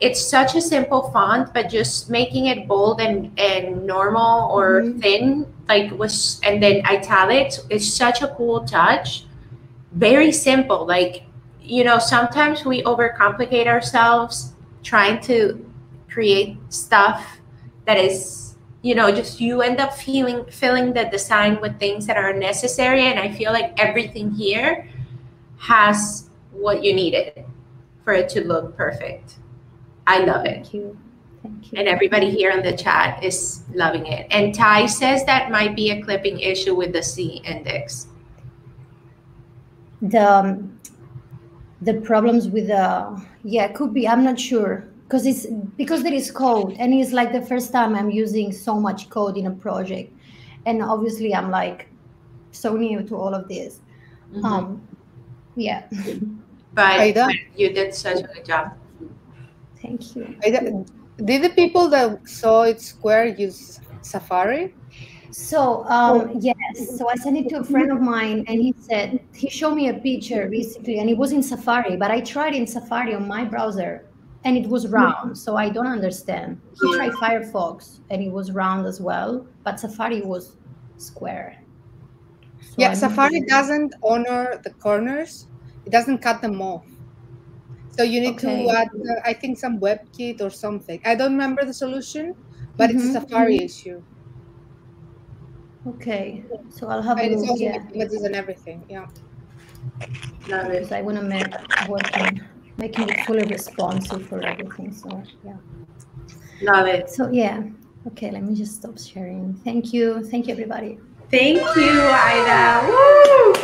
it's such a simple font, but just making it bold and normal or thin, like was, and then italics is such a cool touch. Very simple. Like, you know, sometimes we overcomplicate ourselves trying to create stuff that is, you know, just you end up filling the design with things that are necessary. And I feel like everything here has what you needed for it to look perfect. I love it. Thank you. Thank you. And everybody here on the chat is loving it. And Ty says that might be a clipping issue with the C index. The problems with the, yeah, could be, I'm not sure, because there is code, and it's like the first time I'm using so much code in a project, and obviously I'm like so new to all of this. Yeah. But you did such a good job. Thank you. Did the people that saw it square use Safari? So yes, so I sent it to a friend of mine, and he showed me a picture basically, and it was in Safari, but I tried in Safari on my browser and it was round, so I don't understand. He tried Firefox and it was round as well, but Safari was square. So yeah, Safari doesn't honor the corners. It doesn't cut them off. So you need to add, I think, some WebKit or something. I don't remember the solution, but it's a Safari issue. Okay, so I'll have a and look. It's also Yeah, with images and everything. Yeah. Love it. Because I want to making it fully responsive for everything. So yeah. Love it. So yeah. Okay, let me just stop sharing. Thank you. Thank you, everybody. Thank you, Ida. Woo!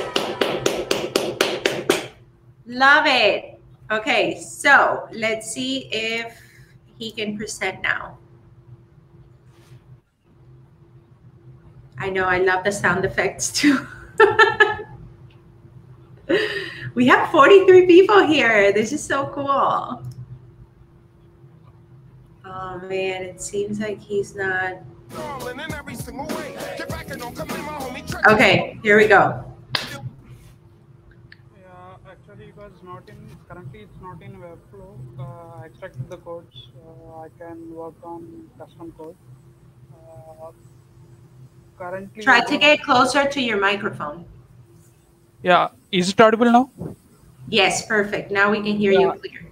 Love it. Okay, so let's see if he can present now. I know, I love the sound effects too. We have 43 people here. This is so cool. Oh man, it seems like he's not. Okay, here we go. Actually, it was not in, currently it's not in Webflow. I extracted the codes. I can work on custom code. Currently, try to get closer to your microphone. Yeah, is it audible now? Yes, perfect. Now we can hear you clear.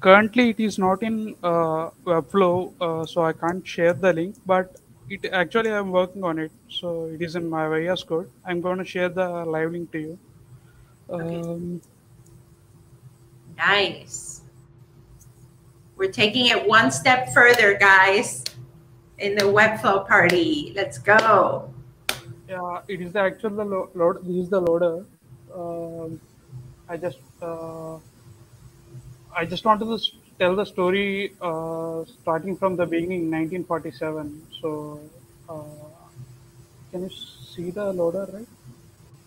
Currently, it is not in Webflow, so I can't share the link, but it actually I'm working on it. So it is in my VS Code. I'm going to share the live link to you. Nice. We're taking it one step further, guys, in the Webflow party. Let's go. Yeah, it is the actual load. This is the loader. I just wanted to tell the story starting from the beginning, 1947. So, can you see the loader, right?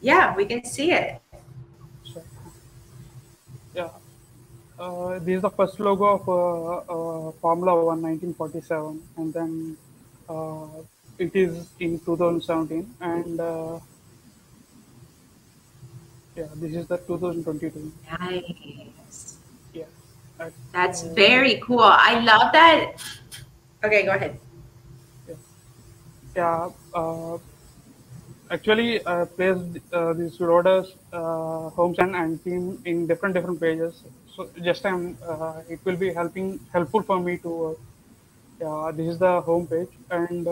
Yeah, we can see it. So, yeah, this is the first logo of Formula One, 1947, and then it is in 2017, and yeah, this is the 2022. Nice. Yeah, that's very cool. I love that. Okay, go ahead. Yeah, actually, I placed these loaders, homes and theme in different pages. So just it will be helpful for me to. Yeah, this is the home page, and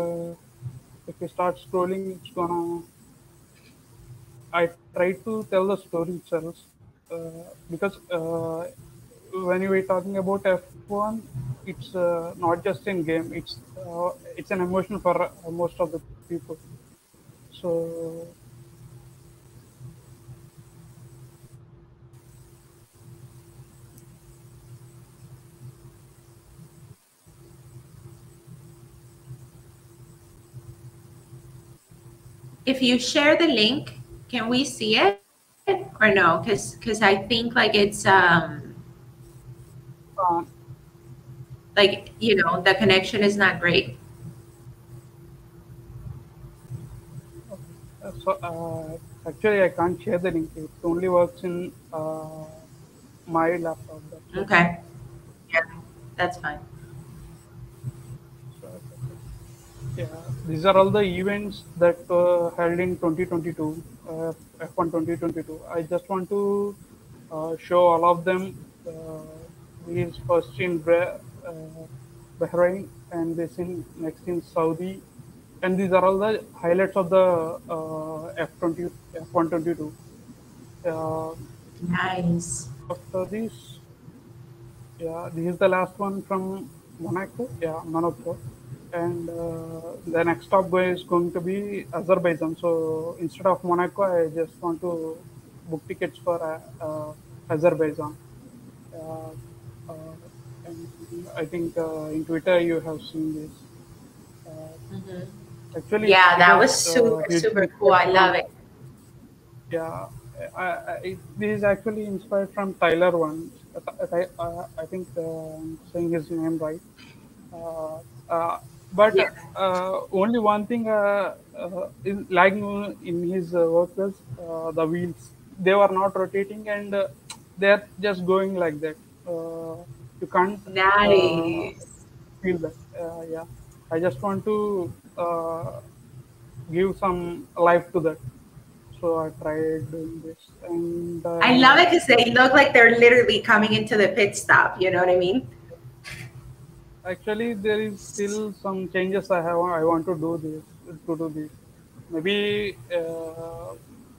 if you start scrolling, it's gonna. I try to tell the story itself because when you were talking about F1, it's not just in game. It's an emotion for most of the people. So if you share the link, can we see it or no? Because I think like it's like, you know, the connection is not great. So actually, I can't share the link. It only works in my laptop. Okay. Yeah, that's fine. Yeah, these are all the events that held in 2022, F1 2022. I just want to show all of them. These first in Bahrain, and this in next in Saudi, and these are all the highlights of the F1 22. Nice. After this, yeah, this is the last one from Monaco. Yeah, Monaco. And the next stop is going to be Azerbaijan. So instead of Monaco, I just want to book tickets for Azerbaijan. Uh, uh, and I think in Twitter you have seen this. Actually, Yeah, that it was is super cool. I love it. Yeah, this is actually inspired from Tyler one. I think I'm saying his name right. Uh, uh, but only one thing is lagging in his work was the wheels. They were not rotating, and they're just going like that. You can't Nice. feel that. Yeah, I just want to give some life to that. So I tried doing this, and I love it because they look like they're literally coming into the pit stop. You know what I mean? actually there is still some changes I want to do this. Maybe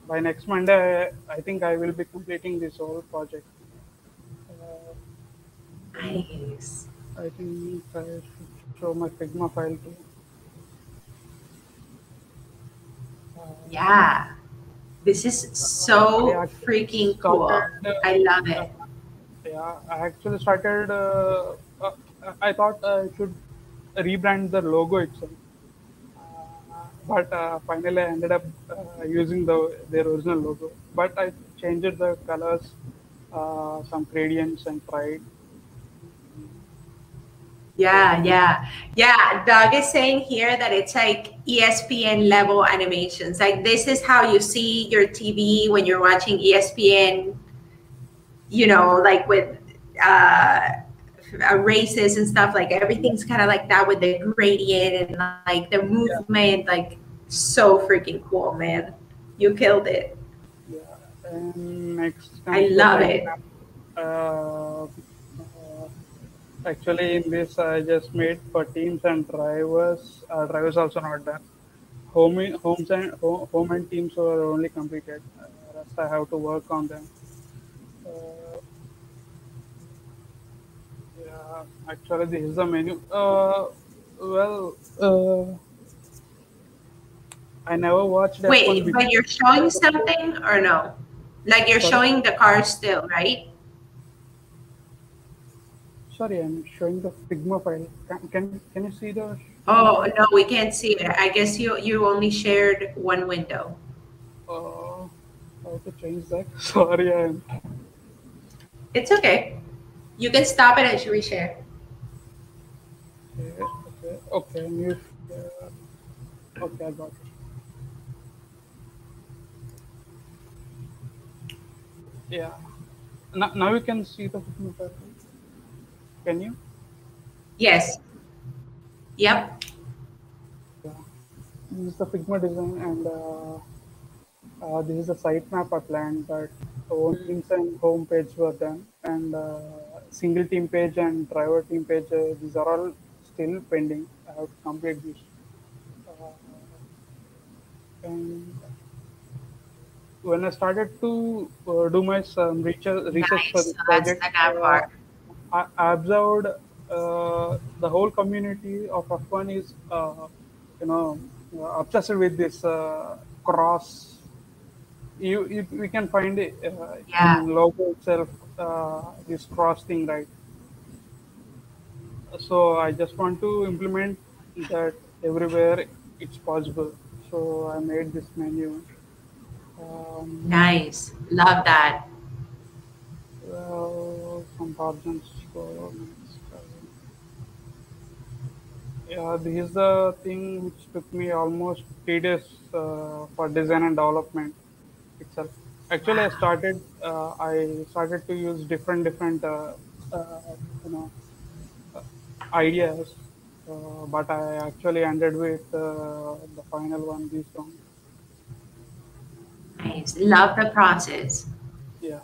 by next Monday, I think I will be completing this whole project. Nice. I think I should show my Figma file too. Yeah. This is so freaking cool. I love it. Yeah, I actually started. I thought I should rebrand the logo itself, but finally I ended up using their original logo. But I changed the colors, some gradients, and tried. Yeah. Doug is saying here that it's like ESPN level animations. Like this is how you see your TV when you're watching ESPN, you know, like with races and stuff. Like everything's kind of like that with the gradient and like the movement. Like so freaking cool, man. You killed it. Yeah. And next, I love it. Actually, in this, I just made for teams and drivers. Drivers also not done. Home and teams were only completed. Rest I have to work on them. Yeah, actually, this is the menu. I never watched. Wait, but you're showing something or no? Like you're showing the car still, right? Sorry, I'm showing the Figma file. Can you see the? Oh no, we can't see it. I guess you only shared one window. How to change that? Sorry, It's okay. You can stop it and reshare. Okay. Okay, I got it. Yeah. Now you can see the Figma file. Can you? Yes. Yep. Yeah. This is the Figma design, and this is the sitemap I planned, but links and home page were done, and single team page and driver team page, these are all still pending. I have to complete this. And when I started to do my research for this project, I observed the whole community of F1 is, obsessed with this cross. We can find it in logo itself, this cross thing, right? So I just want to implement that everywhere it's possible. So I made this menu. Nice. Love that. Well, some options for yeah, this is the thing which took me almost 3 days for design and development itself. Actually, I started to use different uh, you know ideas, but I actually ended with the final one. This one, Nice. Love the process. yeah.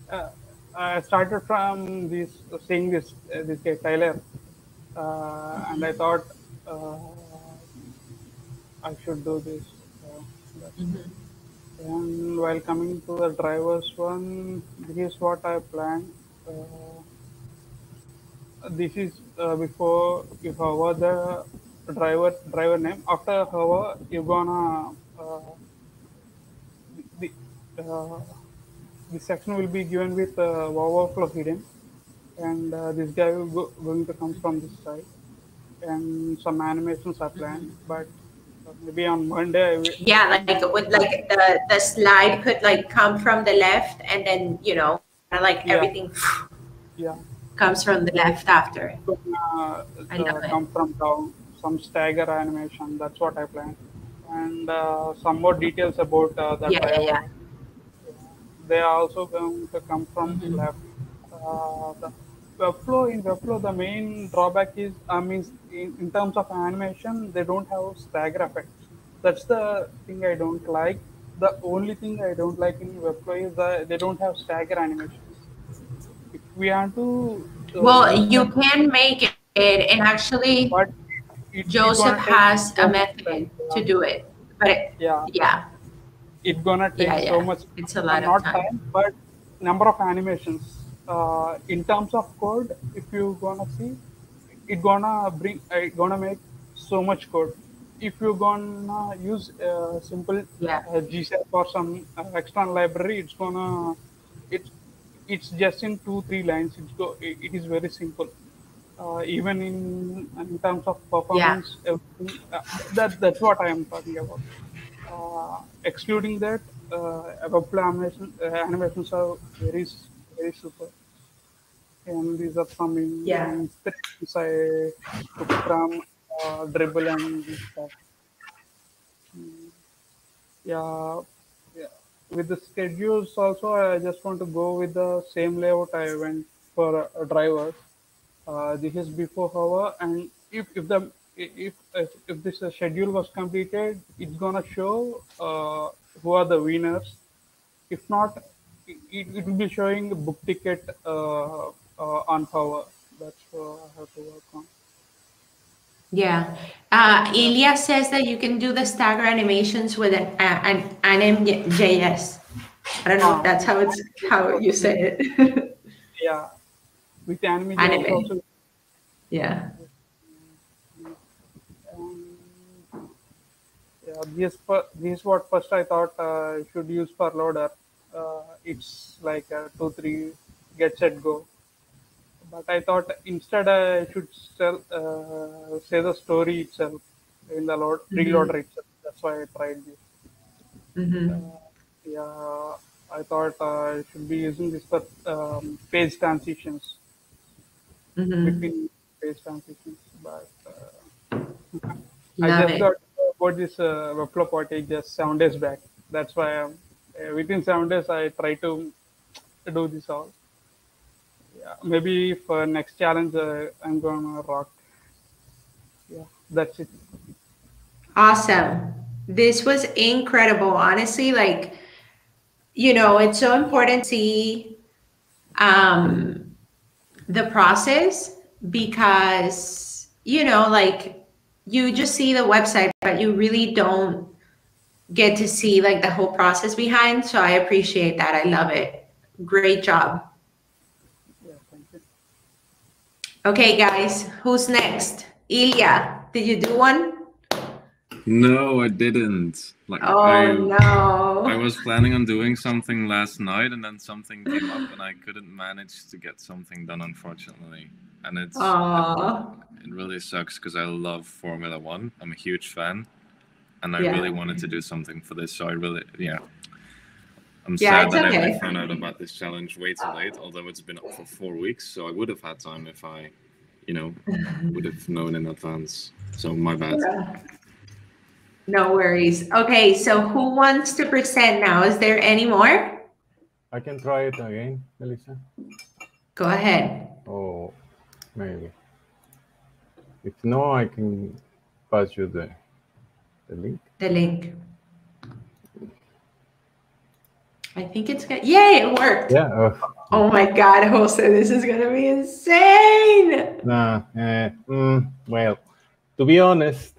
Uh, I started from this seeing this guy Tyler, and I thought uh, I should do this. That's And while coming to the drivers one, this is what I planned. This is before you hover the driver name. After hover, you're gonna the uh, the section will be given with overflow hidden, and this guy will going to come from this side, and some animations are planned, but maybe on Monday Yeah, like with like the slide could like come from the left, and then like yeah, everything yeah. comes from the left after. I love it. Come from down, some stagger animation. That's what I planned, and some more details about the driver. Yeah. They are also going to come from left. The Webflow, the main drawback is, means in terms of animation, they don't have stagger effects. That's the thing I don't like. The only thing I don't like in Webflow is that they don't have stagger animations. If we want to Well, use you them, can make it, and actually, but it's Joseph gonna take has so a much method time. to do it. But Yeah, yeah, it's gonna take so much, it's a lot of not time. time, but number of animations. In terms of code, if you gonna see, it gonna make so much code. If you gonna use simple GSAP or some external library, it it's just in 2-3 lines. It is very simple. Even in terms of performance, everything, that's what I am talking about. Excluding that, Webflow animations are very super. And these are some inspirations I took from Dribble and this stuff. Yeah, yeah. With the schedules also, I just want to go with the same layout I went for drivers. This is before hour, and if this schedule was completed, it's gonna show who are the winners. If not, it will be showing a book ticket on hour. That's what I have to work on. Yeah. Ilya says that you can do the stagger animations with an anim.js. I don't know if that's how you say it. Yeah, with anime Anime. also. Yeah. Yeah, this is what first I thought I should use for loader. It's like 2-3 get set go. But I thought instead I should say the story itself in the preloader itself. That's why I tried this. Yeah, I thought I should be using this for page transitions between page transitions, but I just got about this Webflow party just 7 days back. That's why within 7 days I try to do this all. Yeah, maybe for next challenge I'm gonna rock. Yeah, that's it. Awesome. This was incredible. Honestly, like, it's so important to see the process because, like you just see the website, but you really don't get to see like the whole process behind. So I appreciate that. I love it. Great job. Yeah, thank you. Okay, guys, who's next? Ilya, did you do one? No, I didn't. I was planning on doing something last night, and then something came up, and I couldn't manage to get something done, unfortunately. And it really sucks because I love Formula One. I'm a huge fan, and I really wanted to do something for this. So I really, I'm Yeah, sad that okay. I found out about this challenge way too late, although it's been up for 4 weeks. So I would have had time if I, would have known in advance. So my bad. No worries. Okay, so who wants to present now? Is there any more? I can try it again, Melissa. Go ahead. Oh, maybe. If no, I can pass you the link. The link. I think it's good. Yay, it worked. Yeah. Oh my God, Jose, this is going to be insane. Nah, well, to be honest,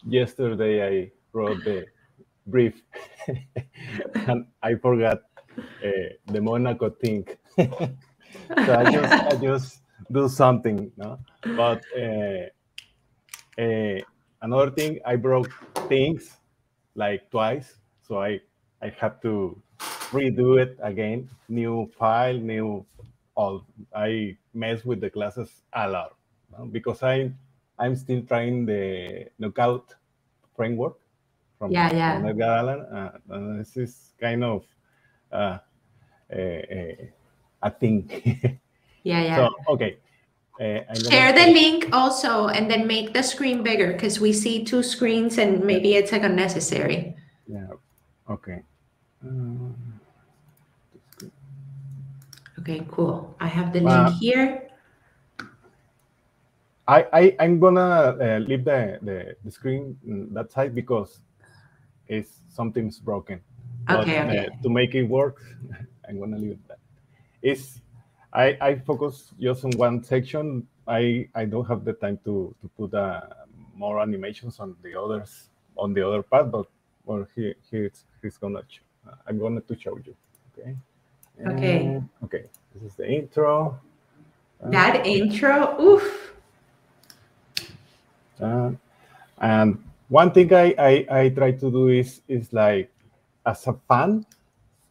yesterday I wrote the brief and I forgot the Monaco thing. So I just do something, no? But another thing, I broke things like twice, so I have to redo it again. New file, new all. I mess with the classes a lot, no? Because I'm still trying the Knockout framework from Edgar Allan. And this is kind of a thing. Yeah. So okay. Share the link also, and then make the screen bigger because we see 2 screens and maybe it's like unnecessary. Yeah. Okay. Okay, cool. I have the link here. I'm gonna leave the screen that side because it's something's broken. Okay. To make it work, I'm gonna leave that. I focus just on one section. I don't have the time to put more animations on the other part, but well, he's gonna. I'm going to show you. Okay. Okay. This is the intro. That intro, oof. And one thing I try to do is like, as a fan,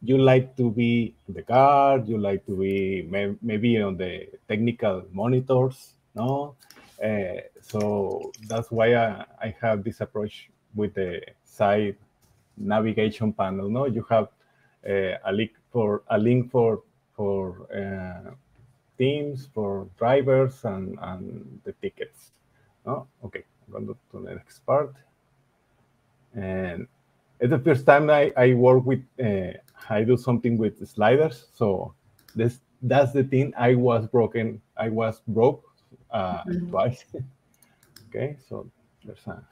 you like to be in the guard, you like to be maybe on the technical monitors, no? So that's why I have this approach with the side navigation panel. No, you have a link for teams, for drivers, and the tickets. No, okay. I'm going to the next part, and it's the first time I work with. I do something with sliders, so that's the thing. I was broke twice. Okay, so there's a.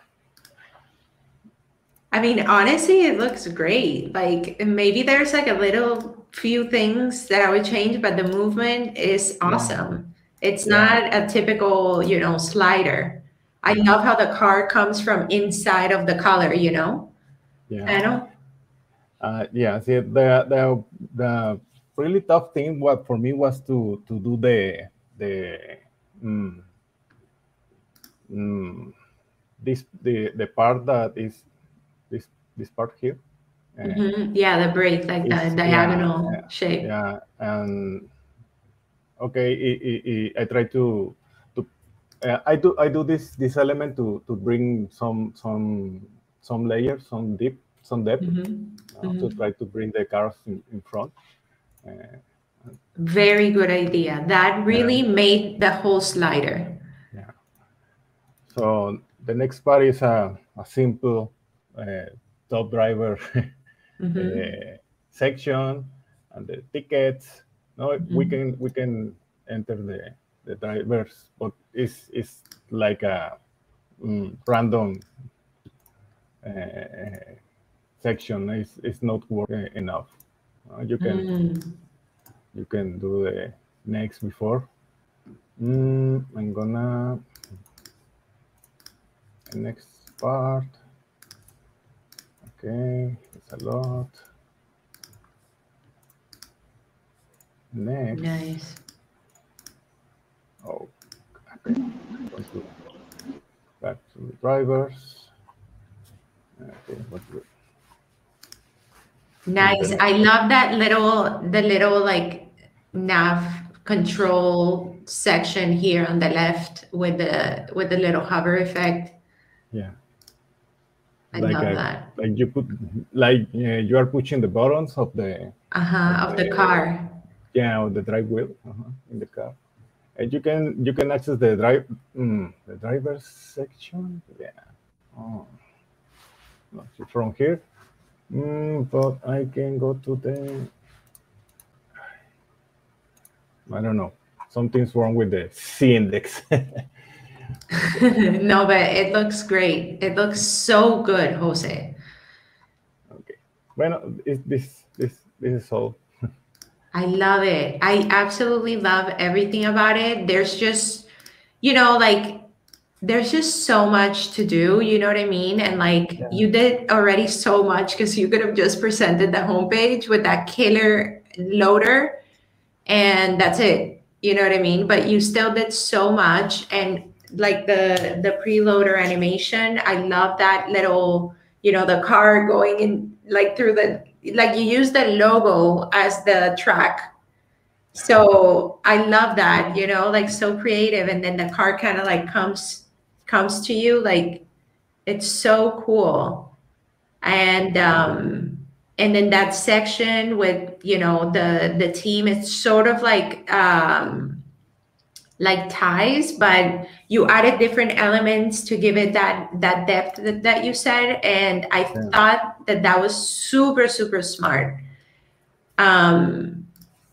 I mean, honestly, it looks great. Like maybe there's like a little few things that I would change, but the movement is awesome. It's not a typical, slider. I love how the car comes from inside of the color, panel. Yeah. See, the really tough thing for me was to do the part that is this part here. Yeah, the brake, like the diagonal shape. Yeah, and okay, I try to I do this element to bring some layers, some depth, to try to bring the cars in front. Very good idea. That really made the whole slider. Yeah. So the next part is a simple top driver section and the tickets. No, we can enter the drivers, but it's like a random section. It's not working enough. You can do the next before. I'm gonna next part. Okay, it's a lot. Next. Nice. Oh, okay. Back to the drivers. Okay, what's good? Nice. I love the little like nav control section here on the left with the little hover effect. Yeah. I love that. Like you put, like you are pushing the buttons of the of the car. Yeah, or the drive wheel in the car, and you can access the the driver's section. Yeah. Oh. Not from here. But I can go to the. I don't know. Something's wrong with the C index. No, but it looks great. It looks so good, Jose. Okay. Bueno, this is all. I love it. I absolutely love everything about it. There's just, like, there's just so much to do, you know what I mean? And like you did already so much because you could have just presented the homepage with that killer loader and that's it. You know what I mean? But you still did so much. And like the preloader animation, I love that little, the car going in like through like you use the logo as the track. So I love that, like so creative. And then the car kind of like comes to you, like it's so cool. And then that section with the team, it's sort of like ties, but you added different elements to give it that depth that you said. And I thought that was super, super smart.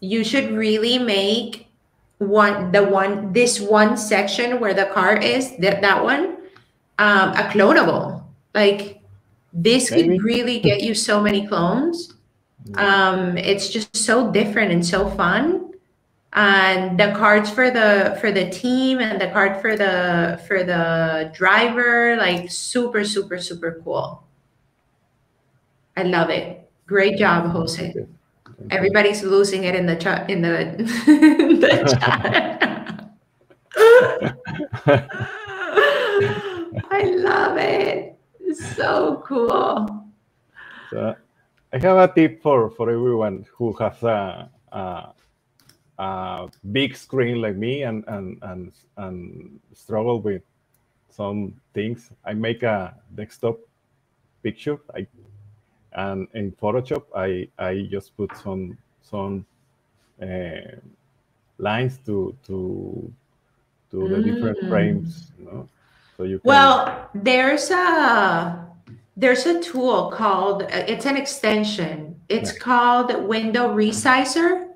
You should really make this one section where the car is, that one, a clonable. Like this could really get you so many clones. It's just so different and so fun. And the cards for the team and the card for the driver, like super, super, super cool. I love it. Great job, Jose. Everybody's losing it in the chat. In the chat. I love it. It's so cool. So I have a tip for everyone who has a big screen like me and struggle with some things. I make a desktop picture. And in Photoshop, I just put some lines to the different frames, so you can. Well, there's a tool called, it's an extension. It's called Window Resizer.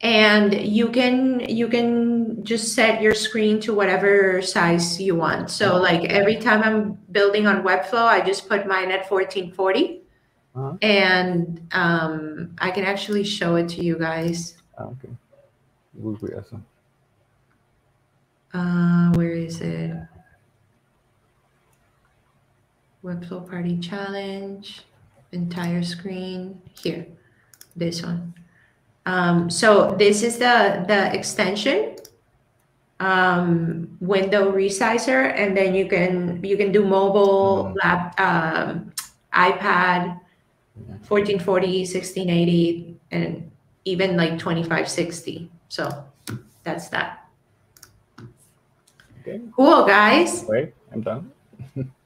And you can just set your screen to whatever size you want. So like every time I'm building on Webflow, I just put mine at 1440. And I can actually show it to you guys. Okay. Would be awesome. Where is it? Webflow Party Challenge, entire screen, here, this one. So this is the extension, Window Resizer, and then you can do mobile, iPad, 1440, 1680, and even like 2560. So that's that. Okay. Cool, guys. Great, I'm done.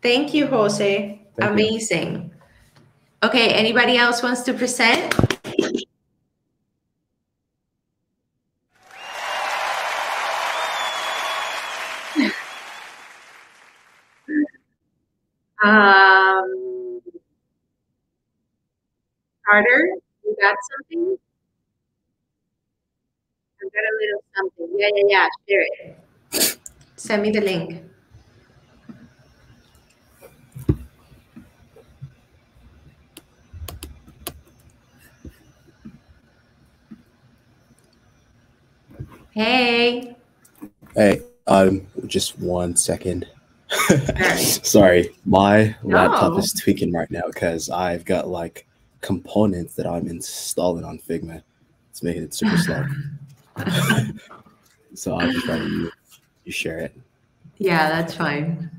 Thank you, Jose. Amazing. Okay, anybody else wants to present? Carter, you got something? I've got a little something. Yeah. Share it. Send me the link. Hey. Hey, just 1 second. Sorry, my laptop is tweaking right now because I've got like components that I'm installing on Figma. It's making it super slow. So I'll just try to you share it. Yeah, that's fine.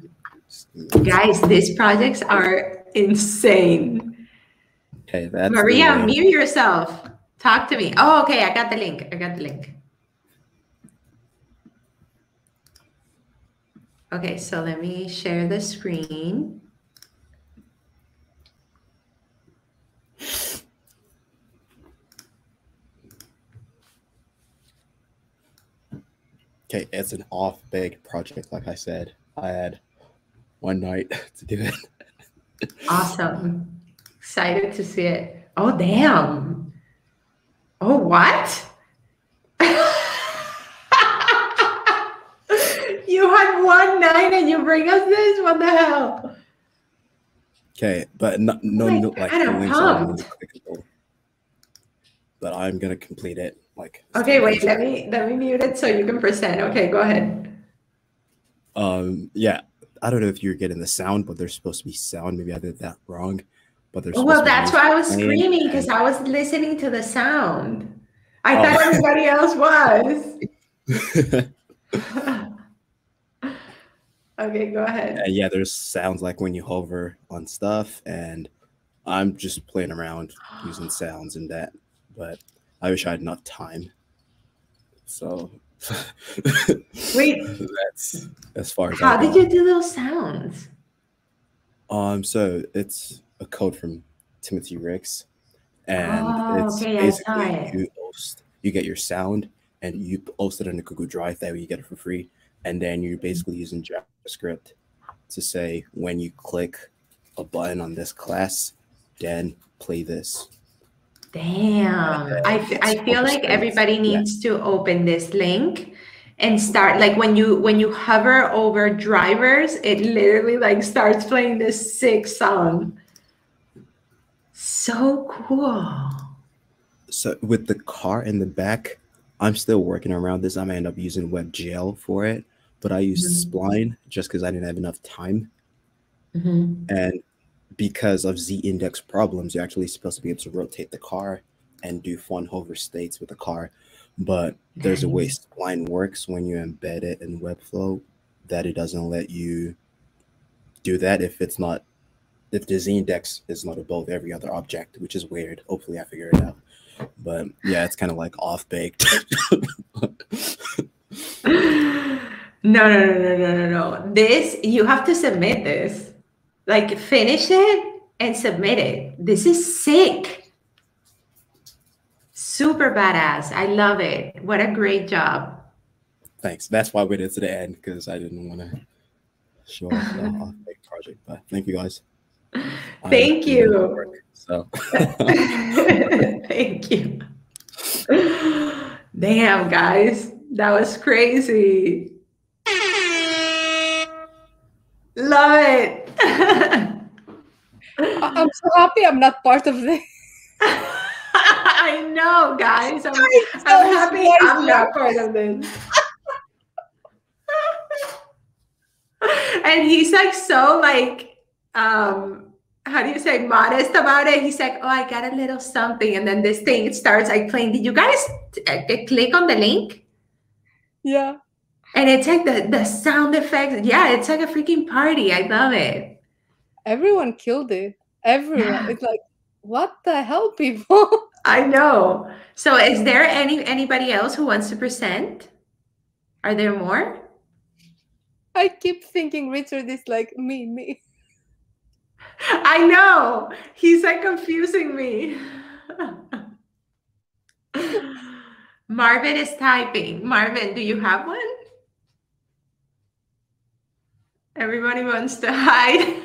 Guys, these projects are insane. Okay, that's Maria, mute yourself. Talk to me. Oh, okay, I got the link. Okay, so let me share the screen. Okay, it's an off-baked project, like I said. I had one night to do it. Awesome. Excited to see it. Oh, damn. Oh, what? You had one night and you bring us this? What the hell? Okay, but no, like the links are really clickable. But I'm gonna complete it. Like. Okay, wait. Let me mute it so you can present. Okay, go ahead. Yeah, I don't know if you're getting the sound, but there's supposed to be sound. Maybe I did that wrong. But there's. Well, that's why I was screaming, because I was listening to the sound. I thought everybody else was. Okay, go ahead. Yeah, there's sounds like when you hover on stuff, and I'm just playing around using sounds and that. But I wish I had enough time. So wait, that's as far as. How did you do those sounds? So it's a code from Timothy Ricks, and it's okay, basically you get your sound and you post it in a Google Drive. That way you get it for free, and then you're basically using JavaScript to say when you click a button on this class, then play this. Damn, I feel like everybody needs to open this link and start, like when you hover over drivers, it literally like starts playing this sick song. So cool. So with the car in the back, I'm still working around this. I may end up using WebGL for it, but I used Spline just because I didn't have enough time. And because of Z-index problems, you're actually supposed to be able to rotate the car and do fun hover states with the car. But there's a way Spline works when you embed it in Webflow that it doesn't let you do that if the Z-index is not above every other object, which is weird. Hopefully I figure it out. But yeah, it's kind of like off-baked. No. This, you have to submit this. Like, finish it and submit it. This is sick. Super badass. I love it. What a great job. Thanks. That's why we waited to the end, because I didn't want to show off the off-baked project. But thank you guys. Thank you. Work, so thank you. Damn, guys. That was crazy. Love it. I'm so happy I'm not part of this. I know, guys. I'm happy I'm not part of this. And he's like so like, how do you say, modest about it. He's like, oh, I got a little something. And then this thing starts like playing. Did you guys click on the link? Yeah. And it's like the sound effects. Yeah, it's like a freaking party. I love it. Everyone killed it. Everyone. Yeah. It's like, what the hell, people? I know. So is there anybody else who wants to present? Are there more? I keep thinking Richard is like me. I know. He's like confusing me. Marvin is typing. Marvin, do you have one? Everybody wants to hide.